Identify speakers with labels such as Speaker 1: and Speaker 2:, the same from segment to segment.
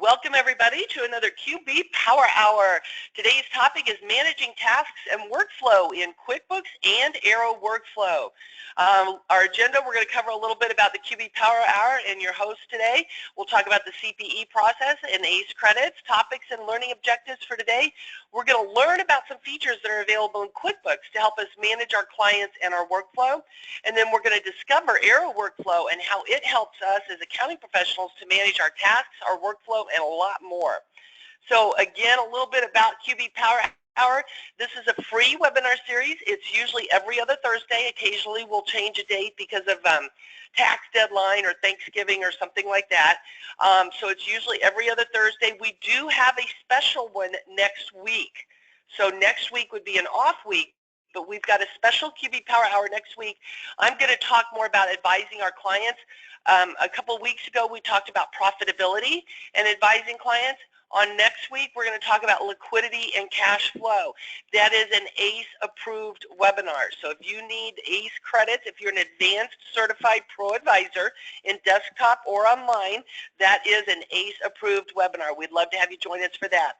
Speaker 1: Welcome everybody to another QB Power Hour. Today's topic is managing tasks and workflow in QuickBooks and Aero workflow. Our agenda, we're going to cover a little bit about the QB Power Hour, and your host today. We'll talk about the CPE process and ACE credits, topics and learning objectives for today. We're going to learn about some features that are available in QuickBooks to help us manage our clients and our workflow. And then we're going to discover Aero workflow and how it helps us as accounting professionals to manage our tasks, our workflow, and a lot more. So again, a little bit about QB Power Hour. This is a free webinar series. It's usually every other Thursday. Occasionally we'll change a date because of tax deadline or Thanksgiving or something like that. So it's usually every other Thursday. We do have a special one next week. So next week would be an off week, but we've got a special QB Power Hour next week. I'm going to talk more about advising our clients. A couple of weeks ago, we talked about profitability and advising clients. On next week, we're going to talk about liquidity and cash flow. That is an ACE-approved webinar. So if you need ACE credits, if you're an advanced certified ProAdvisor in desktop or online, that is an ACE-approved webinar. We'd love to have you join us for that.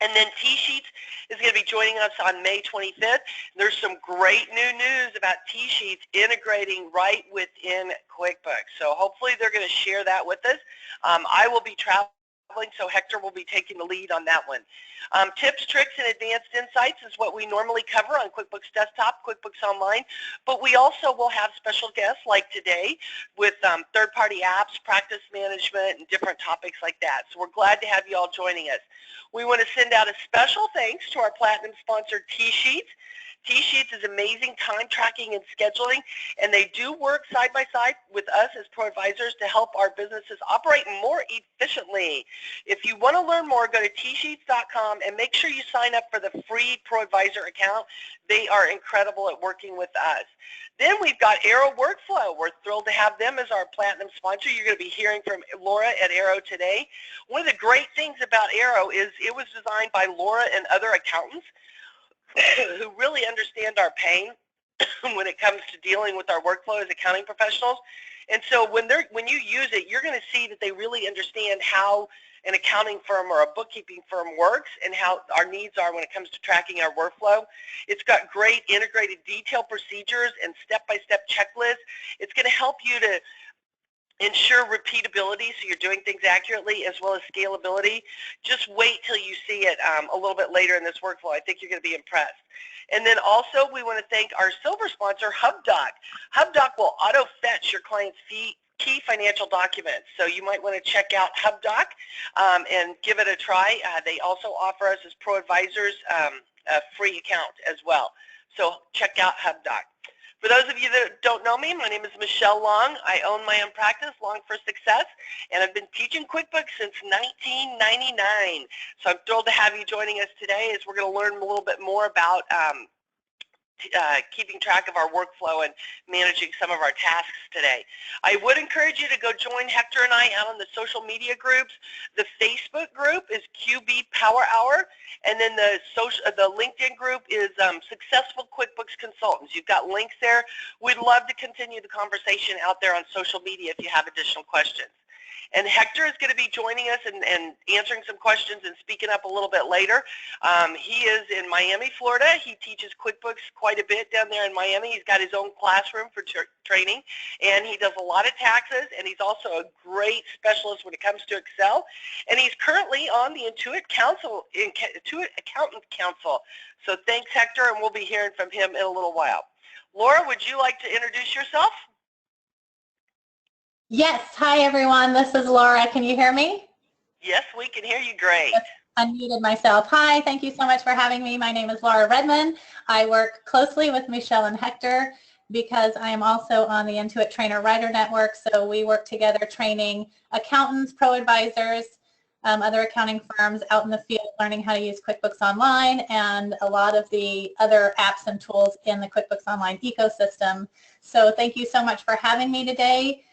Speaker 1: And then T-Sheets is going to be joining us on May 25th. There's some great new news about T-Sheets integrating right within QuickBooks. So hopefully they're going to share that with us. I will be traveling, so Hector will be taking the lead on that one. Tips, tricks, and advanced insights is what we normally cover on QuickBooks Desktop, QuickBooks Online, but we also will have special guests like today with third-party apps, practice management, and different topics like that. So we're glad to have you all joining us. We want to send out a special thanks to our platinum sponsor, T-Sheets. T-Sheets is amazing time tracking and scheduling, and they do work side by side with us as ProAdvisors to help our businesses operate more efficiently. If you want to learn more, go to tsheets.com and make sure you sign up for the free ProAdvisor account. They are incredible at working with us. Then we've got Aero Workflow. We're thrilled to have them as our platinum sponsor. You're going to be hearing from Laura at Aero today. One of the great things about Aero is it was designed by Laura and other accountants who really understand our pain when it comes to dealing with our workflow as accounting professionals. And so when you use it, you're going to see that they really understand how an accounting firm or a bookkeeping firm works and how our needs are when it comes to tracking our workflow. It's got great integrated detailed procedures and step-by-step checklists. It's going to help you to ensure repeatability, so you're doing things accurately, as well as scalability. Just wait till you see it a little bit later in this workflow. I think you're going to be impressed. And then also, we want to thank our silver sponsor, HubDoc. HubDoc will auto-fetch your client's key financial documents. So you might want to check out HubDoc and give it a try. They also offer us as ProAdvisors a free account as well. So check out HubDoc. For those of you that don't know me, my name is Michelle Long. I own my own practice, Long for Success, and I've been teaching QuickBooks since 1999. So I'm thrilled to have you joining us today as we're going to learn a little bit more about keeping track of our workflow and managing some of our tasks today. I would encourage you to go join Hector and I out on the social media groups. The Facebook group is QB Power Hour, and then the LinkedIn group is Successful QuickBooks Consultants. You've got links there. We'd love to continue the conversation out there on social media if you have additional questions. And Hector is going to be joining us and answering some questions and speaking up a little bit later. He is in Miami, Florida. He teaches QuickBooks quite a bit down there in Miami. He's got his own classroom for training, and he does a lot of taxes, and he's also a great specialist when it comes to Excel. And he's currently on the Intuit Accountant Council. So thanks, Hector, and we'll be hearing from him in a little while. Laura, would you like to introduce yourself?
Speaker 2: Yes. Hi, everyone. This is Laura. Can you hear me?
Speaker 1: Yes, we can hear you great.
Speaker 2: I unmuted myself. Hi. Thank you so much for having me. My name is Laura Redmond. I work closely with Michelle and Hector because I am also on the Intuit Trainer Writer Network. So we work together training accountants, ProAdvisors, other accounting firms out in the field learning how to use QuickBooks Online and a lot of the other apps and tools in the QuickBooks Online ecosystem. So thank you so much for having me today.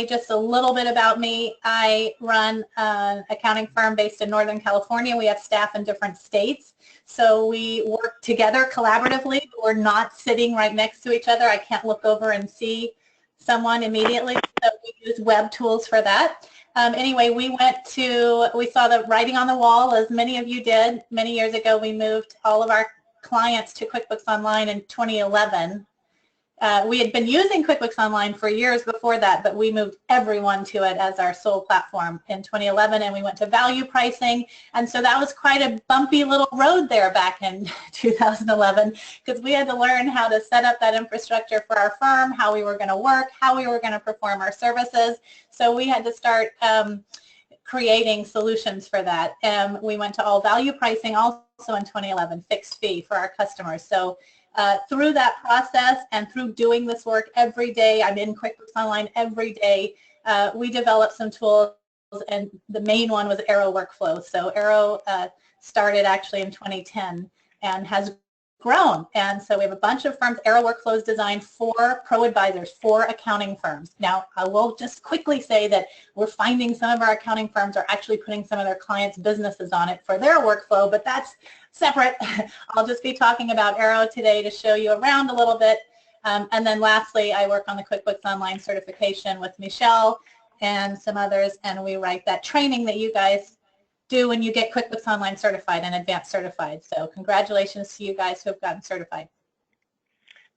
Speaker 2: Just a little bit about me. I run an accounting firm based in Northern California. We have staff in different states. So we work together collaboratively, but we're not sitting right next to each other. I can't look over and see someone immediately. So we use web tools for that. Anyway, we saw the writing on the wall, as many of you did. Many years ago, we moved all of our clients to QuickBooks Online in 2011. We had been using QuickBooks Online for years before that, but we moved everyone to it as our sole platform in 2011, and we went to value pricing, and so that was quite a bumpy little road there back in 2011, because we had to learn how to set up that infrastructure for our firm, how we were going to work, how we were going to perform our services. So we had to start creating solutions for that. We went to all value pricing also in 2011, fixed fee for our customers. So through that process and through doing this work every day, I'm in QuickBooks Online every day, we developed some tools, and the main one was Aero workflow. So Aero started actually in 2010 and has grown, and so we have a bunch of firms. Aero workflow is designed for ProAdvisors, for accounting firms. Now, I will just quickly say that we're finding some of our accounting firms are actually putting some of their clients' businesses on it for their workflow, but that's separate. I'll just be talking about Aero today to show you around a little bit. And then lastly, I work on the QuickBooks Online certification with Michelle and some others, and we write that training that you guys do when you get QuickBooks Online certified and advanced certified. So congratulations to you guys who have gotten certified.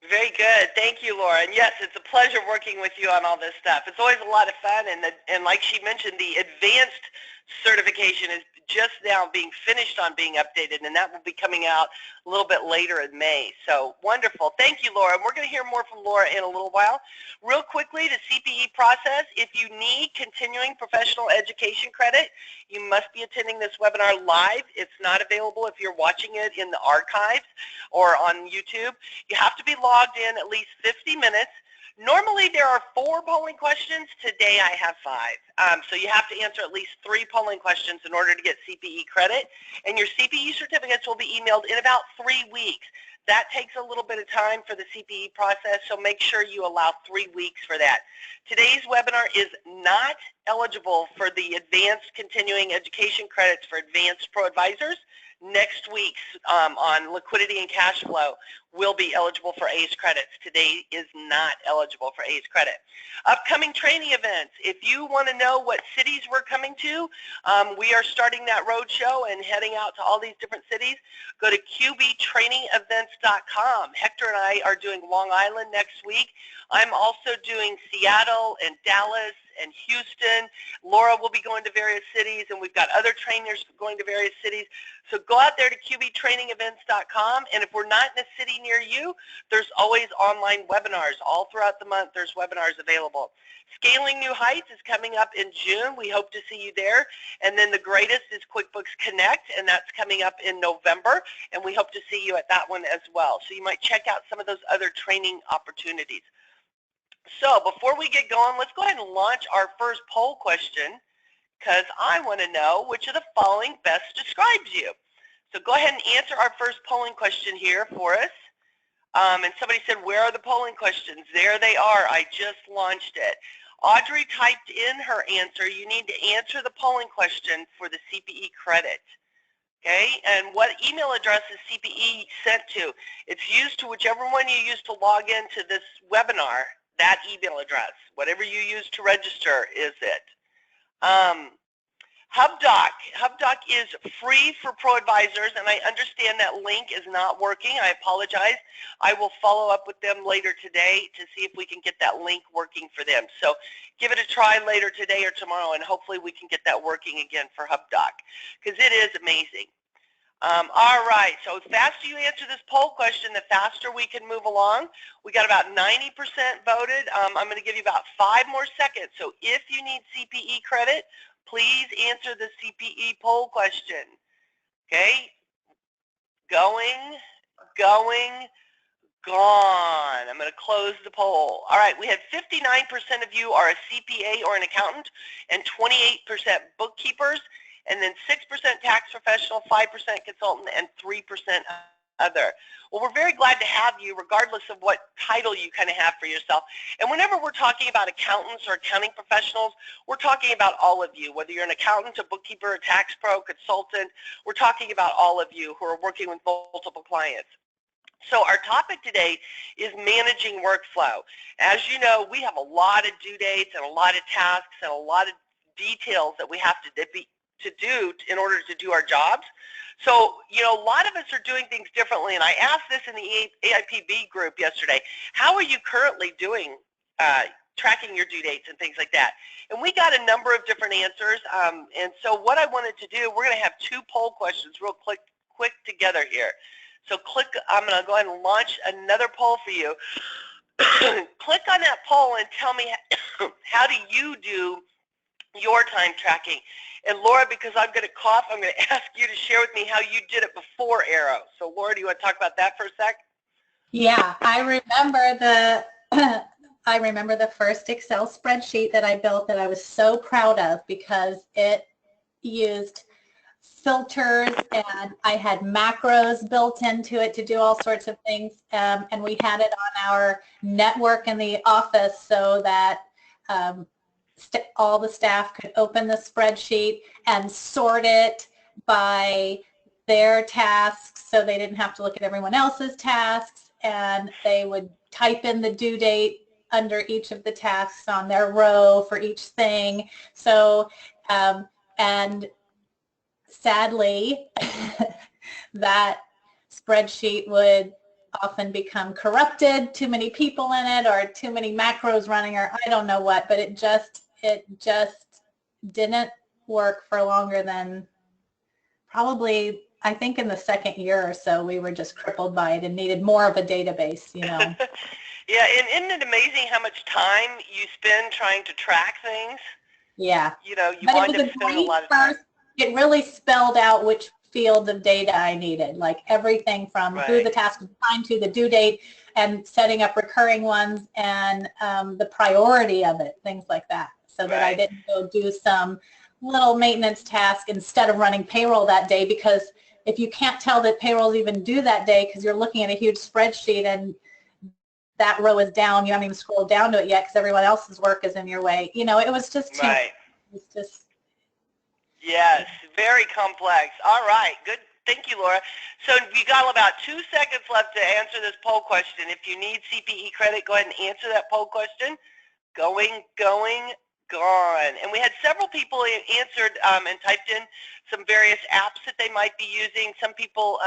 Speaker 1: Very good. Thank you, Laura. And yes, it's a pleasure working with you on all this stuff. It's always a lot of fun, and like she mentioned, the advanced certification is just now being finished on being updated, and that will be coming out a little bit later in May. So wonderful. Thank you, Laura. And we're going to hear more from Laura in a little while. Real quickly, the CPE process, if you need continuing professional education credit, you must be attending this webinar live. It's not available if you're watching it in the archives or on YouTube. You have to be logged in at least 50 minutes. Normally there are 4 polling questions. Today I have 5. So you have to answer at least 3 polling questions in order to get CPE credit. And your CPE certificates will be emailed in about 3 weeks. That takes a little bit of time for the CPE process, so make sure you allow 3 weeks for that. Today's webinar is not eligible for the advanced continuing education credits for advanced ProAdvisors. Next week's on liquidity and cash flow will be eligible for ACE credits. Today is not eligible for ACE credit. Upcoming training events. If you want to know what cities we're coming to, we are starting that road show and heading out to all these different cities. Go to qbtrainingevents.com. Hector and I are doing Long Island next week. I'm also doing Seattle and Dallas and Houston. Laura will be going to various cities, and we've got other trainers going to various cities. So go out there to qbtrainingevents.com, and if we're not in a city near you, there's always online webinars. All throughout the month, there's webinars available. Scaling New Heights is coming up in June. We hope to see you there. And then the greatest is QuickBooks Connect, and that's coming up in November, and we hope to see you at that one as well. So you might check out some of those other training opportunities. So before we get going, let's go ahead and launch our first poll question, because I want to know which of the following best describes you. So go ahead and answer our first polling question here for us. And somebody said, where are the polling questions? There they are. I just launched it. Audrey typed in her answer. You need to answer the polling question for the CPE credit. Okay, and what email address is CPE sent to? It's used to whichever one you use to log into this webinar. That email address, whatever you use to register, is it. HubDoc is free for ProAdvisors, and I understand that link is not working. I apologize. I will follow up with them later today to see if we can get that link working for them. So give it a try later today or tomorrow, and hopefully we can get that working again for HubDoc, because it is amazing. All right, so the faster you answer this poll question, the faster we can move along. We got about 90% voted. I'm going to give you about 5 more seconds. So if you need CPE credit, please answer the CPE poll question. Okay, going, gone. I'm going to close the poll. All right, we had 59% of you are a CPA or an accountant, and 28% bookkeepers, and then 6% tax professional, 5% consultant, and 3% other. Well, we're very glad to have you regardless of what title you kind of have for yourself. And whenever we're talking about accountants or accounting professionals, we're talking about all of you, whether you're an accountant, a bookkeeper, a tax pro, consultant. We're talking about all of you who are working with multiple clients. So our topic today is managing workflow. As you know, we have a lot of due dates and a lot of tasks and a lot of details that we have to do in order to do our jobs. So, you know, a lot of us are doing things differently, and I asked this in the AIPB group yesterday. How are you currently doing tracking your due dates and things like that? And we got a number of different answers, and so what I wanted to do, we're going to have 2 poll questions real quick together here. So I'm going to go ahead and launch another poll for you. Click on that poll and tell me, how do you do your time tracking? And Laura, because I'm going to cough, I'm going to ask you to share with me how you did it before Aero. So Laura, do you want to talk about that for a sec?
Speaker 2: Yeah, I remember the first Excel spreadsheet that I built that I was so proud of because it used filters and I had macros built into it to do all sorts of things, and we had it on our network in the office so that all the staff could open the spreadsheet and sort it by their tasks so they didn't have to look at everyone else's tasks, and they would type in the due date under each of the tasks on their row for each thing. So, and sadly, that spreadsheet would often become corrupted, too many people in it, or too many macros running, or I don't know what, but it just didn't work for longer than probably, I think in the second year or so, we were just crippled by it and needed more of a database, you know.
Speaker 1: Yeah, and isn't it amazing how much time you spend trying to track things?
Speaker 2: Yeah.
Speaker 1: You know, you
Speaker 2: but
Speaker 1: wind up spending a lot of time.
Speaker 2: It really spelled out which fields of data I needed, like everything from who the task was assigned to, the due date, and setting up recurring ones, and the priority of it, things like that, so that I didn't go do some little maintenance task instead of running payroll that day, because if you can't tell that payroll's even due that day because you're looking at a huge spreadsheet and that row is down, you haven't even scrolled down to it yet because everyone else's work is in your way. You know, it was just too much. It's just.
Speaker 1: Yes, very complex. All right, good. Thank you, Laura. So we got about 2 seconds left to answer this poll question. If you need CPE credit, go ahead and answer that poll question. Going, gone. And we had several people answered and typed in some various apps that they might be using. Some people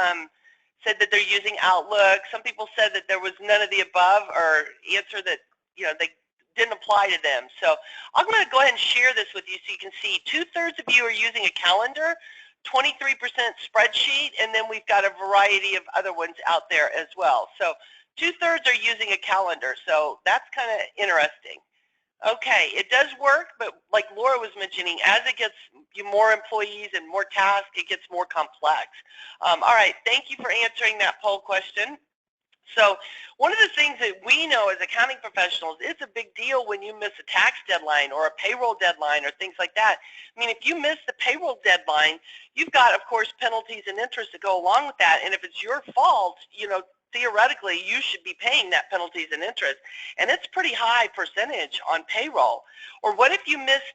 Speaker 1: said that they're using Outlook. Some people said that there was none of the above, or answer that, you know, they didn't apply to them. So I'm going to go ahead and share this with you so you can see 2/3 of you are using a calendar, 23% spreadsheet, and then we've got a variety of other ones out there as well. So 2/3 are using a calendar, so that's kind of interesting. Okay, it does work, but like Laura was mentioning, as it gets more employees and more tasks, it gets more complex. All right, thank you for answering that poll question. So one of the things that we know as accounting professionals, it's a big deal when you miss a tax deadline or a payroll deadline or things like that. I mean, if you miss the payroll deadline, you've got, of course, penalties and interest that go along with that. And if it's your fault, you know, theoretically, you should be paying that penalties and interest. And it's pretty high percentage on payroll. Or what if you missed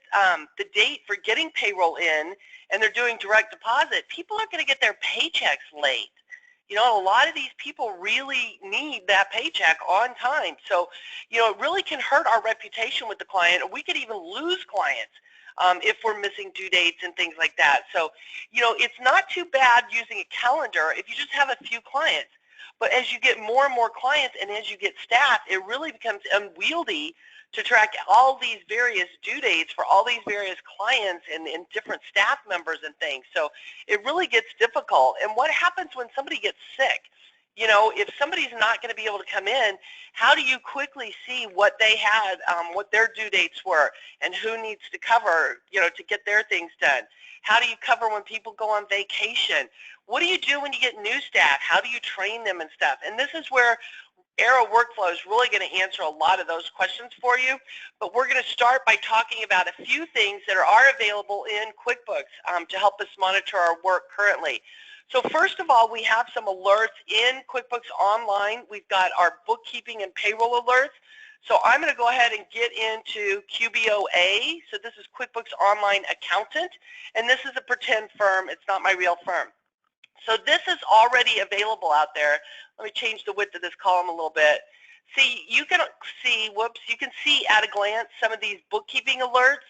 Speaker 1: the date for getting payroll in and they're doing direct deposit? People are going to get their paychecks late. You know, a lot of these people really need that paycheck on time. So, you know, it really can hurt our reputation with the client, or we could even lose clients if we're missing due dates and things like that. So, you know, it's not too bad using a calendar if you just have a few clients. But as you get more and more clients and as you get staff, it really becomes unwieldy to track all these various due dates for all these various clients and different staff members and things. So it really gets difficult. And what happens when somebody gets sick? You know, if somebody's not going to be able to come in, how do you quickly see what they had, what their due dates were, and who needs to cover, you know, to get their things done? How do you cover when people go on vacation? What do you do when you get new staff? How do you train them and stuff? And this is where Aero Workflow is really going to answer a lot of those questions for you, but we're going to start by talking about a few things that are available in QuickBooks to help us monitor our work currently. So first of all, we have some alerts in QuickBooks Online. We've got our bookkeeping and payroll alerts. So I'm going to go ahead and get into QBOA. So this is QuickBooks Online Accountant, and this is a pretend firm. It's not my real firm. So this is already available out there. Let me change the width of this column a little bit. See, you can see, you can see at a glance some of these bookkeeping alerts.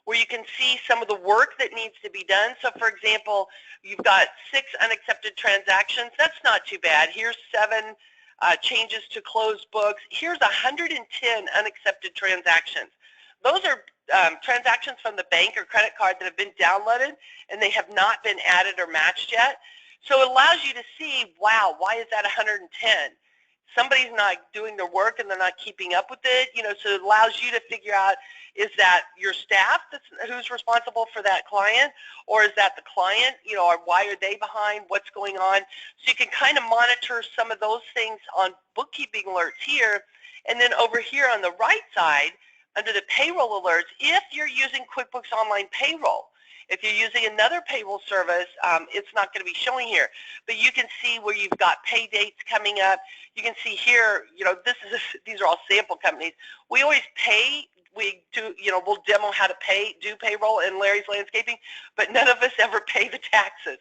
Speaker 1: where you can see some of the work that needs to be done. So for example, you've got 6 unaccepted transactions. That's not too bad. Here's 7 changes to closed books. Here's 110 unaccepted transactions. Those are transactions from the bank or credit card that have been downloaded and they have not been added or matched yet. So it allows you to see, wow, why is that 110? Somebody's not doing their work and they're not keeping up with it, so it allows you to figure out, is that your staff who's responsible for that client, or is that the client, or why are they behind, what's going on? So you can kind of monitor some of those things on bookkeeping alerts here, and then over here on the right side, under the payroll alerts, if you're using QuickBooks Online Payroll. If you're using another payroll service, it's not going to be showing here. But you can see where you've got pay dates coming up. You can see here, these are all sample companies. We always pay. We do, we'll demo how to do payroll in Larry's Landscaping, but none of us ever pay the taxes.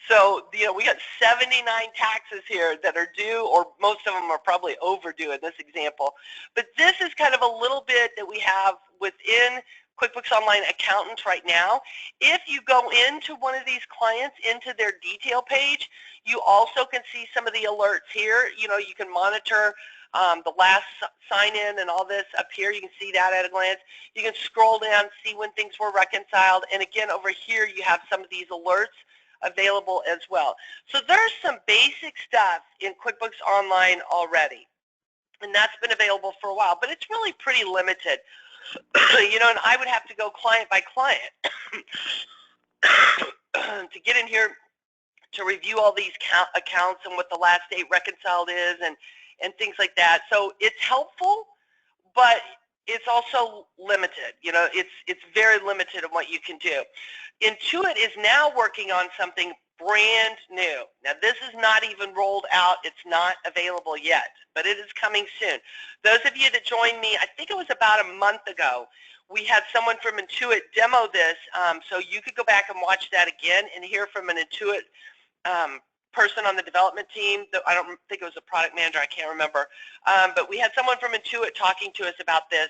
Speaker 1: So, we got 79 taxes here that are due, or most of them are probably overdue in this example. But this is kind of a little bit that we have within QuickBooks Online Accountant right now. If you go into one of these clients, into their detail page, you also can see some of the alerts here. You can monitor the last sign-in and all this up here. You can see that at a glance. You can scroll down, see when things were reconciled. And again, over here, you have some of these alerts available as well. So there's some basic stuff in QuickBooks Online already. And that's been available for a while, but it's really pretty limited. And I would have to go client by client to get in here to review all these accounts and what the last date reconciled is and things like that. So it's helpful, but it's also limited. It's very limited in what you can do. Intuit is now working on something brand new. Now this is not even rolled out. It's not available yet, but it is coming soon. Those of you that joined me, I think it was about a month ago, we had someone from Intuit demo this, so you could go back and watch that again and hear from an Intuit person on the development team. I don't think it was a product manager, I can't remember, but we had someone from Intuit talking to us about this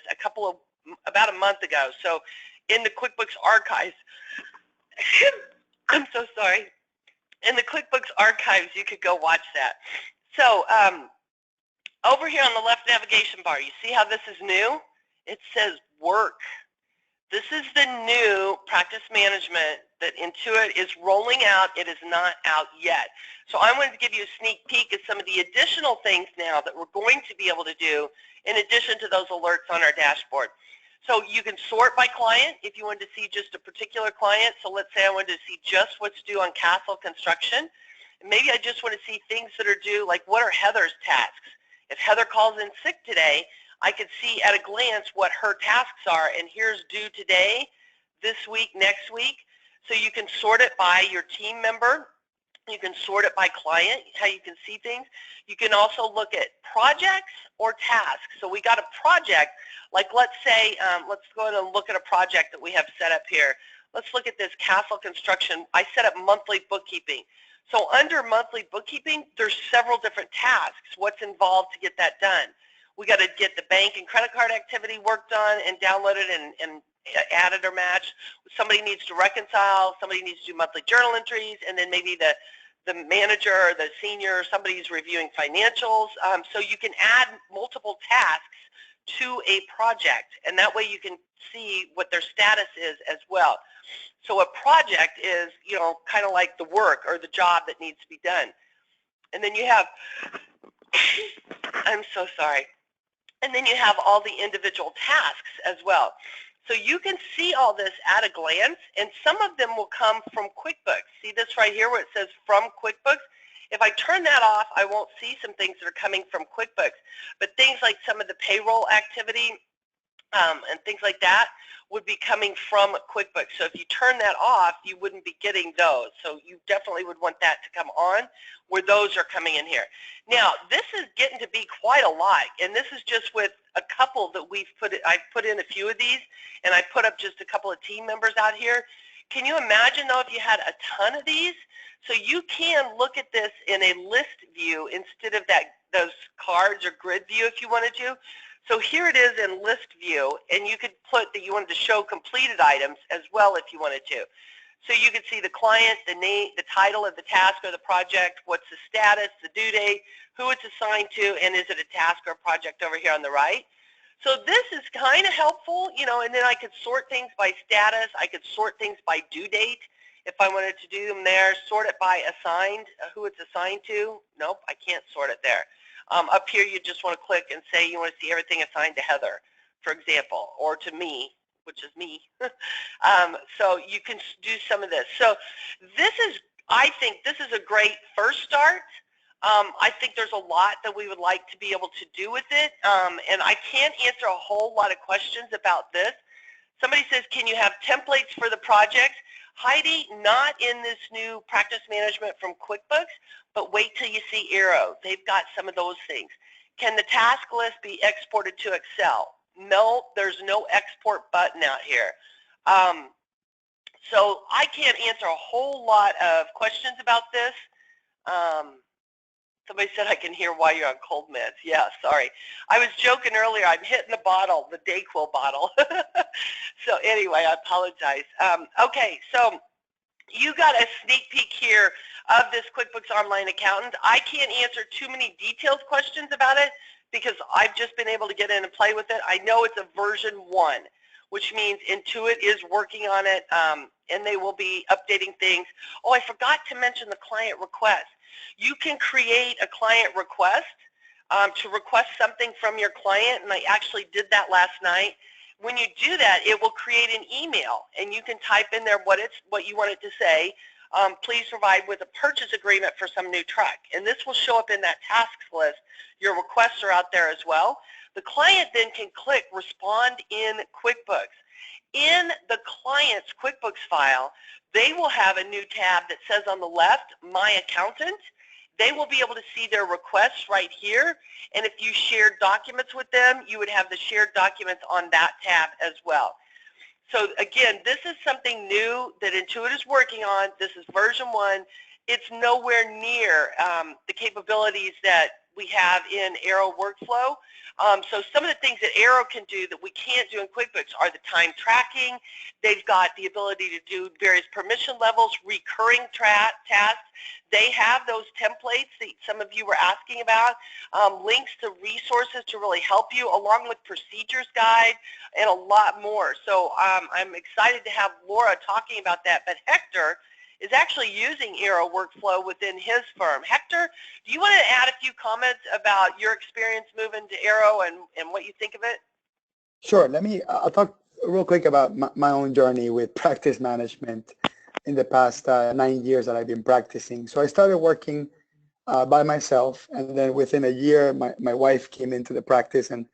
Speaker 1: about a month ago. So in the QuickBooks archives, I'm so sorry. In the QuickBooks archives, you could go watch that. So over here on the left navigation bar, you see how this is new? It says work. This is the new practice management that Intuit is rolling out. It is not out yet. So I'm going to give you a sneak peek at some of the additional things now that we're going to be able to do in addition to those alerts on our dashboard. So you can sort by client if you wanted to see just a particular client. So let's say I wanted to see just what's due on Castle Construction. Maybe I just want to see things that are due, like what are Heather's tasks. If Heather calls in sick today, I could see at a glance what her tasks are, and here's due today, this week, next week. So you can sort it by your team member. You can sort it by client, how you can see things. You can also look at projects or tasks. So we got a project, like let's say, let's go ahead and look at a project that we have set up here. Let's look at this Castle Construction. I set up monthly bookkeeping. So under monthly bookkeeping, there's several different tasks. What's involved to get that done? We got to get the bank and credit card activity work done and downloaded and added or matched. Somebody needs to reconcile. Somebody needs to do monthly journal entries, and then maybe the manager or the senior, somebody's reviewing financials. So you can add multiple tasks to a project, and that way you can see what their status is as well. So a project is, kind of like the work or the job that needs to be done. And then you have, I'm so sorry. And then you have all the individual tasks as well. So you can see all this at a glance, and some of them will come from QuickBooks. See this right here where it says from QuickBooks? If I turn that off, I won't see some things that are coming from QuickBooks. But things like some of the payroll activity and things like that would be coming from QuickBooks. So if you turn that off, you wouldn't be getting those. So you definitely would want that to come on where those are coming in here. Now, this is getting to be quite a lot, and this is just with a couple that I've put in a few of these, and I put up just a couple of team members out here. Can you imagine, though, if you had a ton of these? So you can look at this in a list view instead of those cards or grid view if you wanted to. So here it is in list view, and you could put that you wanted to show completed items as well if you wanted to. So you could see the client, the name, the title of the task or the project, what's the status, the due date, who it's assigned to, and is it a task or a project over here on the right. So this is kind of helpful, you know, and then I could sort things by status. I could sort things by due date if I wanted to do them there, sort it by assigned, who it's assigned to. Nope, I can't sort it there. Up here, you just want to click and say you want to see everything assigned to Heather, for example, or to me, which is me. So you can do some of this. So this is, I think this is a great first start. I think there's a lot that we would like to be able to do with it, and I can't answer a whole lot of questions about this. Somebody says, can you have templates for the project? Heidi, not in this new practice management from QuickBooks, but wait till you see Aero. They've got some of those things. Can the task list be exported to Excel? No, there's no export button out here. So I can't answer a whole lot of questions about this. Somebody said I can hear why you're on cold meds. Yeah, sorry. I was joking earlier. I'm hitting the bottle, the Dayquil bottle. So anyway, I apologize. Okay, so you got a sneak peek here of this QuickBooks Online Accountant. I can't answer too many detailed questions about it because I've just been able to get in and play with it. I know it's a version 1, which means Intuit is working on it, and they will be updating things. Oh, I forgot to mention the client request. You can create a client request to request something from your client, and I actually did that last night. When you do that, it will create an email, and you can type in there what you want it to say. Please provide with a purchase agreement for some new truck, and this will show up in that tasks list. Your requests are out there as well. The client then can click Respond in QuickBooks. In the client's QuickBooks file, they will have a new tab that says on the left, My Accountant. They will be able to see their requests right here, and if you shared documents with them, you would have the shared documents on that tab as well. So again, this is something new that Intuit is working on. This is version 1. It's nowhere near the capabilities that we have in Aero workflow. So some of the things that Aero can do that we can't do in QuickBooks are the time tracking. They've got the ability to do various permission levels, recurring tasks. They have those templates that some of you were asking about, links to resources to really help you, along with procedures guide and a lot more. So I'm excited to have Laura talking about that. But Hector is actually using Aero workflow within his firm. Hector, do you want to add a few comments about your experience moving to Aero and what you think of it?
Speaker 3: Sure. I'll talk real quick about my own journey with practice management in the past 9 years that I've been practicing. So I started working by myself, and then within a year, my wife came into the practice, and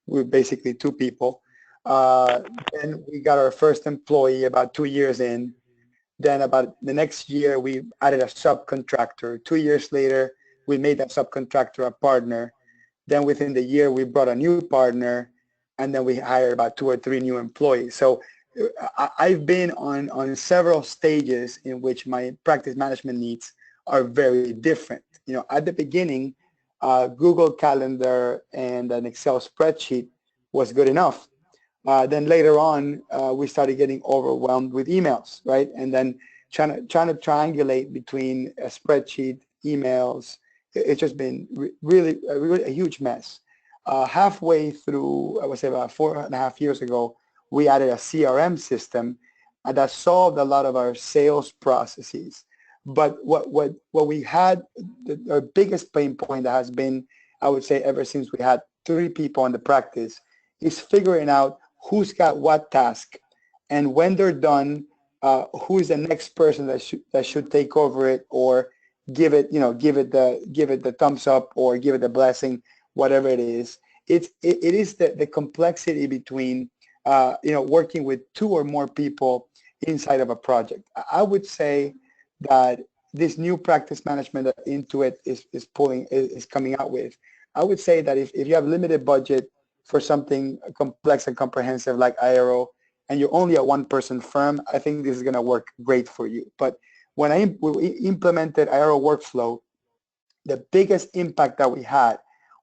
Speaker 3: we were basically 2 people. Then we got our first employee about 2 years in. Then about the next year, we added a subcontractor. 2 years later, we made that subcontractor a partner. Then within the year, we brought a new partner, and then we hired about 2 or 3 new employees. So I've been on several stages in which my practice management needs are very different. You know, at the beginning, Google Calendar and an Excel spreadsheet was good enough. Then later on, we started getting overwhelmed with emails, right? And then trying to triangulate between a spreadsheet, emails. It's just been really a huge mess. Halfway through, I would say about 4.5 years ago, we added a CRM system that solved a lot of our sales processes. But what we had, our biggest pain point that has been, I would say, ever since we had 3 people in the practice, is figuring out who's got what task, and when they're done, who's the next person that should take over it, or give it the thumbs up, or give it the blessing, whatever it is. It is the complexity between working with 2 or more people inside of a project. I would say that this new practice management that Intuit is coming out with, I would say that if you have limited budget for something complex and comprehensive like Aero, and you're only a 1-person firm, I think this is going to work great for you. But when we implemented Aero workflow, the biggest impact that we had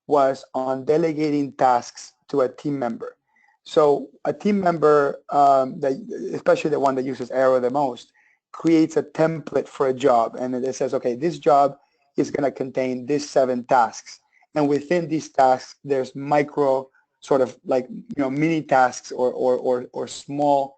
Speaker 3: was on delegating tasks to a team member. So a team member, especially the one that uses Aero the most, creates a template for a job, and it says, okay, this job is going to contain these 7 tasks, and within these tasks, there's micro sort of like mini tasks or small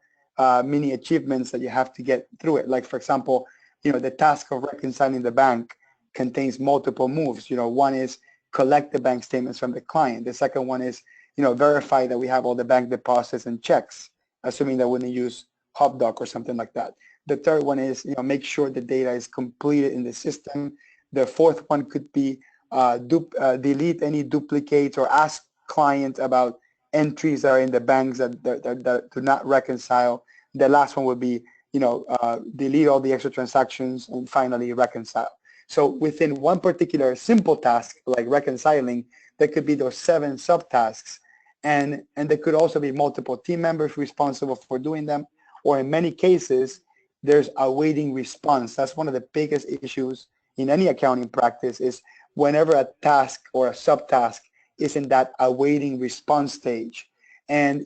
Speaker 3: mini achievements that you have to get through it. Like for example, the task of reconciling the bank contains multiple moves. One is collect the bank statements from the client. The second one is verify that we have all the bank deposits and checks, assuming that we didn't use HubDoc or something like that. The third one is make sure the data is completed in the system. The fourth one could be delete any duplicates or ask clients about entries that are in the banks that do not reconcile. The last one would be delete all the extra transactions and finally reconcile. So within one particular simple task like reconciling, there could be those 7 subtasks, and there could also be multiple team members responsible for doing them, or in many cases there's awaiting response. That's one of the biggest issues in any accounting practice, is whenever a task or a subtask is in that awaiting response stage, and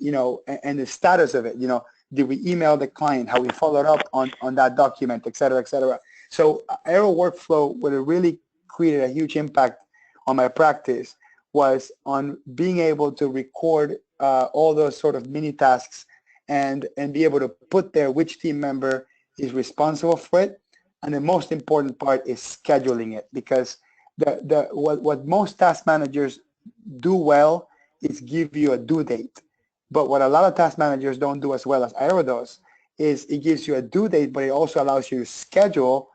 Speaker 3: and the status of it, did we email the client, how we followed up on that document, et cetera, et cetera. So Aero workflow, what it really created a huge impact on my practice was on being able to record all those sort of mini tasks and be able to put there which team member is responsible for it. And the most important part is scheduling it, because what most task managers do well is give you a due date. But what a lot of task managers don't do as well as Aero does is it gives you a due date, but it also allows you to schedule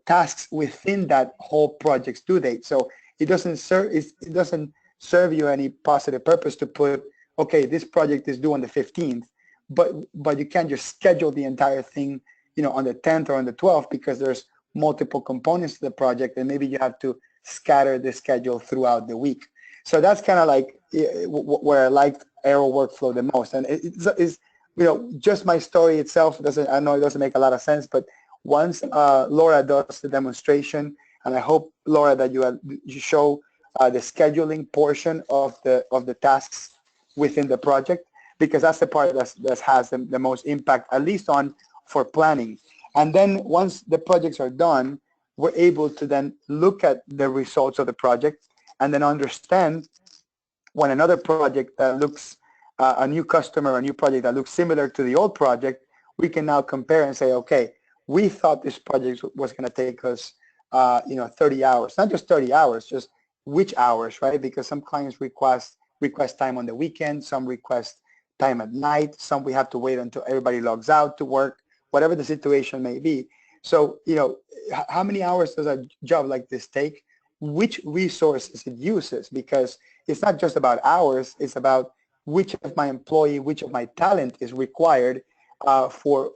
Speaker 3: tasks within that whole project's due date. So it doesn't serve you any positive purpose to put, okay, this project is due on the 15th, but you can't just schedule the entire thing on the 10th or on the 12th, because there's multiple components to the project, and maybe you have to scatter the schedule throughout the week. So that's kind of like where I liked Aero workflow the most. And it's just my story itself I know it doesn't make a lot of sense, but once Laura does the demonstration, and I hope, Laura, that you show the scheduling portion of the tasks within the project, because that's the part that has the most impact, at least for planning. And then once the projects are done, we're able to then look at the results of the project and then understand when another project that looks, a new customer, a new project that looks similar to the old project, we can now compare and say, okay, we thought this project was going to take us 30 hours, not just 30 hours, just which hours, right? Because some clients request time on the weekend, some request time at night, some we have to wait until everybody logs out to work, whatever the situation may be. So, how many hours does a job like this take? Which resources it uses? Because it's not just about hours, it's about which of my employee, which of my talent is required for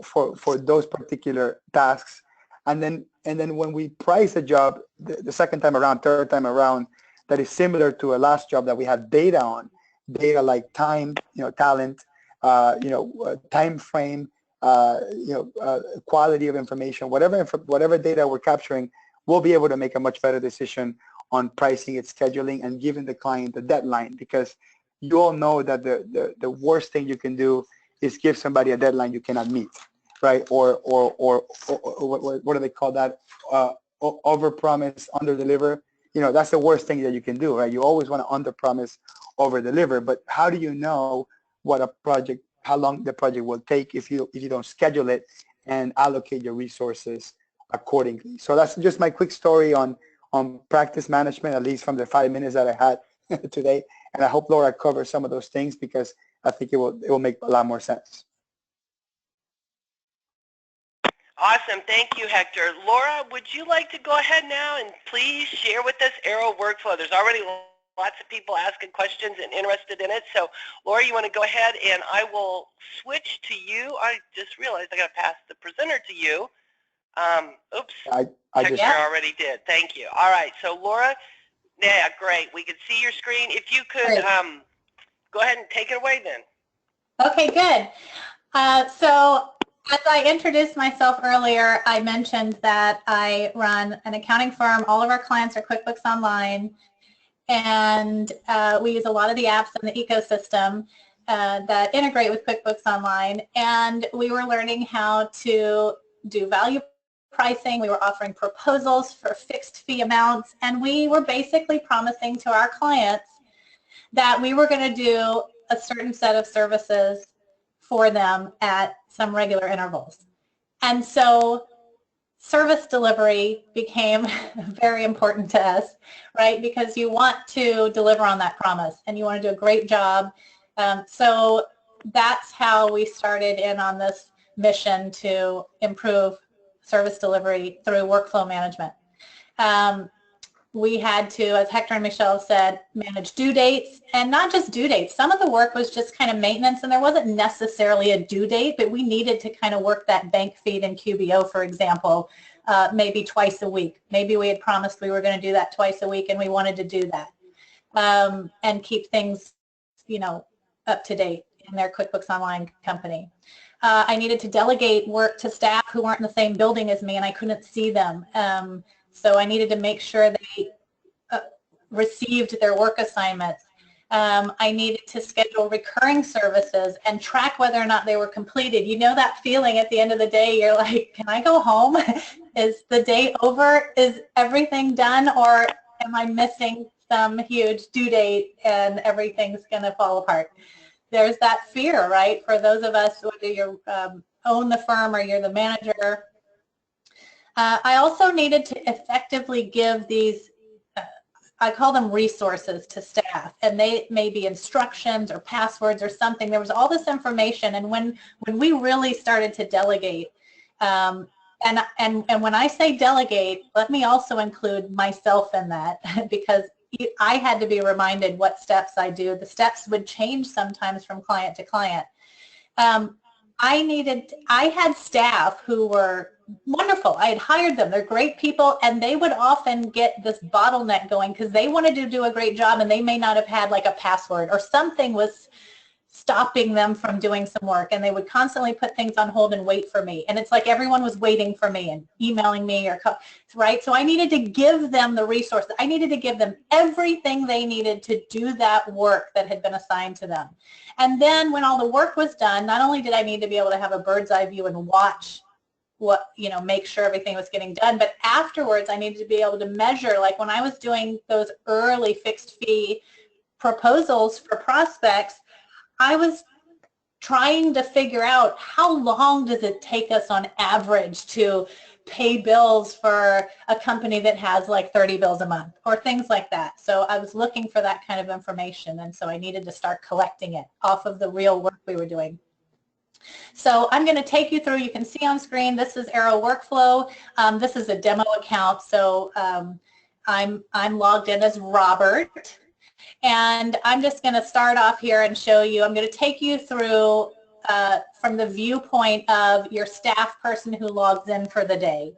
Speaker 3: those particular tasks. And then when we price a job the second time around, third time around, that is similar to a last job that we had data on, data like time, talent, time frame, quality of information, whatever data we're capturing, we'll be able to make a much better decision on pricing it, scheduling, and giving the client a deadline. Because you all know that the worst thing you can do is give somebody a deadline you cannot meet, right? Or what do they call that? Over-promise, under-deliver. That's the worst thing that you can do, right? You always want to under-promise, over-deliver. But how do you know how long the project will take if you don't schedule it and allocate your resources accordingly? So that's just my quick story on practice management, at least from the 5 minutes that I had today. And I hope Laura covers some of those things, because I think it will make a lot more sense.
Speaker 1: Awesome. Thank you, Hector. Laura, would you like to go ahead now and please share with us Aero workflow? There's already lots of people asking questions and interested in it. So, Laura, you want to go ahead, and I will switch to you. I just realized I got to pass the presenter to you. Oops. Hector already did. Thank you. All right. So, Laura, yeah, great. We could see your screen. If you could go ahead and take it away then.
Speaker 2: Okay, good. So as I introduced myself earlier, I mentioned that I run an accounting firm. All of our clients are QuickBooks Online. and we use a lot of the apps in the ecosystem that integrate with QuickBooks Online, and we were learning how to do value pricing. We were offering proposals for fixed fee amounts, and we were basically promising to our clients that we were going to do a certain set of services for them at some regular intervals. And so service delivery became very important to us, right? Because you want to deliver on that promise and you want to do a great job. So that's how we started in on this mission to improve service delivery through workflow management. We had to, as Hector and Michelle said, manage due dates, and not just due dates. Some of the work was just kind of maintenance, and there wasn't necessarily a due date, but we needed to kind of work that bank feed in QBO, for example, maybe twice a week. Maybe we had promised we were going to do that twice a week, and we wanted to do that and keep things, you know, up to date in their QuickBooks Online company. I needed to delegate work to staff who weren't in the same building as me, and I couldn't see them. So I needed to make sure they received their work assignments. I needed to schedule recurring services and track whether or not they were completed. You know that feeling at the end of the day, you're like, can I go home? Is the day over? Is everything done? Or am I missing some huge due date and everything's going to fall apart? There's that fear, right? For those of us, whether you own the firm or you're the manager. I also needed to effectively give these, I call them resources to staff, and they may be instructions or passwords or something. There was all this information, and when we really started to delegate, and when I say delegate, let me also include myself in that, because I had to be reminded what steps I do. The steps would change sometimes from client to client. I had staff who were wonderful. I had hired them. They're great people, and they would often get this bottleneck going because they wanted to do a great job, and they may not have had like a password or something was stopping them from doing some work, and they would constantly put things on hold and wait for me. And it's like everyone was waiting for me and emailing me, or right? So I needed to give them the resources. I needed to give them everything they needed to do that work that had been assigned to them. And then when all the work was done, not only did I need to be able to have a bird's eye view and watch what, you know, make sure everything was getting done, but afterwards I needed to be able to measure, like when I was doing those early fixed fee proposals for prospects, I was trying to figure out how long does it take us on average to pay bills for a company that has like 30 bills a month or things like that. So I was looking for that kind of information, and so I needed to start collecting it off of the real work we were doing. So I'm going to take you through, you can see on screen, this is Aero Workflow. This is a demo account, so I'm logged in as Robert. And I'm just going to start off here and show you, I'm going to take you through from the viewpoint of your staff person who logs in for the day.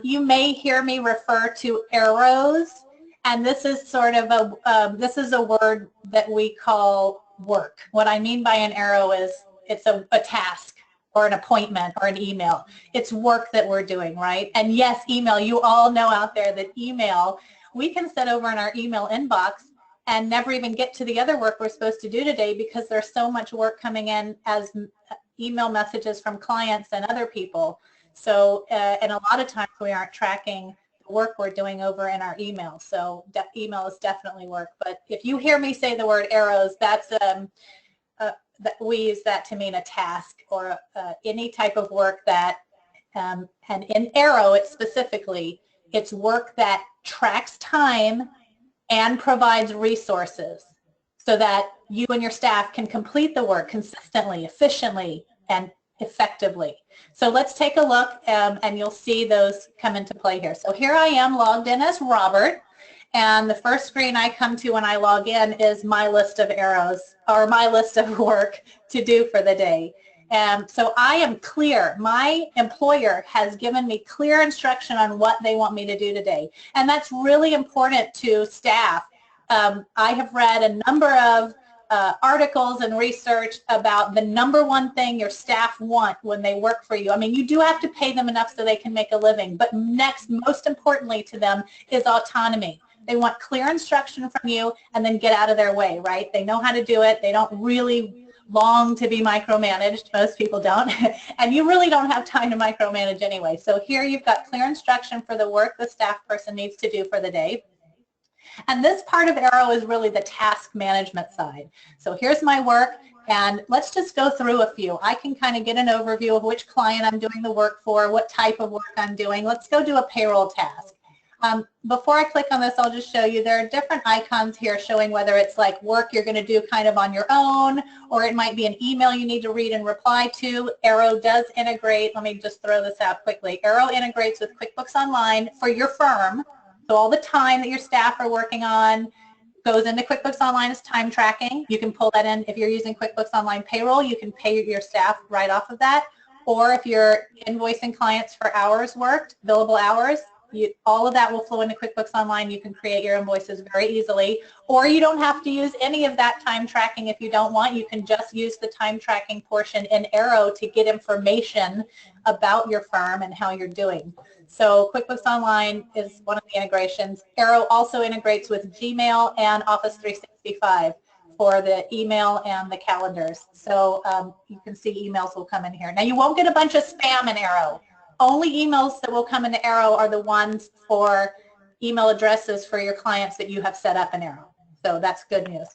Speaker 2: You may hear me refer to arrows, and this is sort of this is a word that we call work. What I mean by an arrow is it's a task or an appointment or an email. It's work that we're doing, right? And yes, email, you all know out there that email, we can sit over in our email inbox and never even get to the other work we're supposed to do today because there's so much work coming in as email messages from clients and other people. So, and a lot of times we aren't tracking the work we're doing over in our email. So email is definitely work. But if you hear me say the word arrows, that's we use that to mean a task or any type of work that, and in Aero, it's specifically, it's work that tracks time and provides resources so that you and your staff can complete the work consistently, efficiently, and effectively. So let's take a look, and you'll see those come into play here. So here I am logged in as Robert, and the first screen I come to when I log in is my list of arrows, or my list of work to do for the day. So I am clear. My employer has given me clear instruction on what they want me to do today. And that's really important to staff. I have read a number of articles and research about the #1 thing your staff want when they work for you. I mean, you do have to pay them enough so they can make a living, but next, most importantly to them, is autonomy. They want clear instruction from you and then get out of their way, right? They know how to do it. They don't really long to be micromanaged. Most people don't. And you really don't have time to micromanage anyway. So here you've got clear instruction for the work the staff person needs to do for the day. And this part of Aero is really the task management side. So here's my work, and let's just go through a few. I can kind of get an overview of which client I'm doing the work for, what type of work I'm doing. Let's go do a payroll task. Before I click on this, I'll just show you there are different icons here showing whether it's like work you're going to do kind of on your own, or it might be an email you need to read and reply to. Aero does integrate, let me just throw this out quickly. Aero integrates with QuickBooks Online for your firm. So all the time that your staff are working on goes into QuickBooks Online as time tracking. You can pull that in if you're using QuickBooks Online Payroll. You can pay your staff right off of that. Or if you're invoicing clients for hours worked, billable hours, all of that will flow into QuickBooks Online. You can create your invoices very easily. Or you don't have to use any of that time tracking if you don't want. You can just use the time tracking portion in Aero to get information about your firm and how you're doing. So QuickBooks Online is one of the integrations. Aero also integrates with Gmail and Office 365 for the email and the calendars. So you can see emails will come in here. Now you won't get a bunch of spam in Aero. Only emails that will come into Aero are the ones for email addresses for your clients that you have set up in Aero. So that's good news.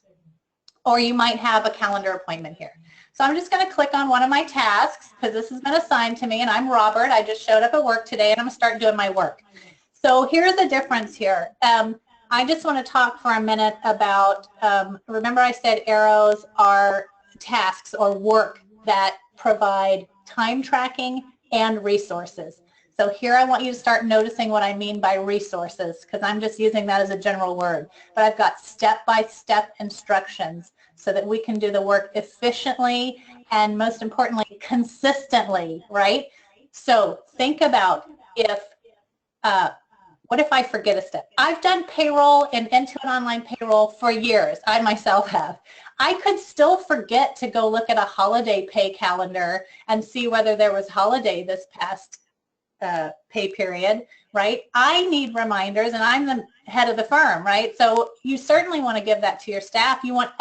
Speaker 2: Or you might have a calendar appointment here. So I'm just going to click on one of my tasks because this has been assigned to me, and I'm Robert. I just showed up at work today, and I'm going to start doing my work. So here's the difference here. I just want to talk for a minute about, remember I said Aeros are tasks or work that provide time tracking and resources. So here I want you to start noticing what I mean by resources, because I'm just using that as a general word. But I've got step-by-step instructions so that we can do the work efficiently and, most importantly, consistently, right? So think about what if I forget a step? I've done payroll and Intuit Online Payroll for years. I myself have. I could still forget to go look at a holiday pay calendar and see whether there was holiday this past pay period, right? I need reminders, and I'm the head of the firm, right? So you certainly want to give that to your staff. You want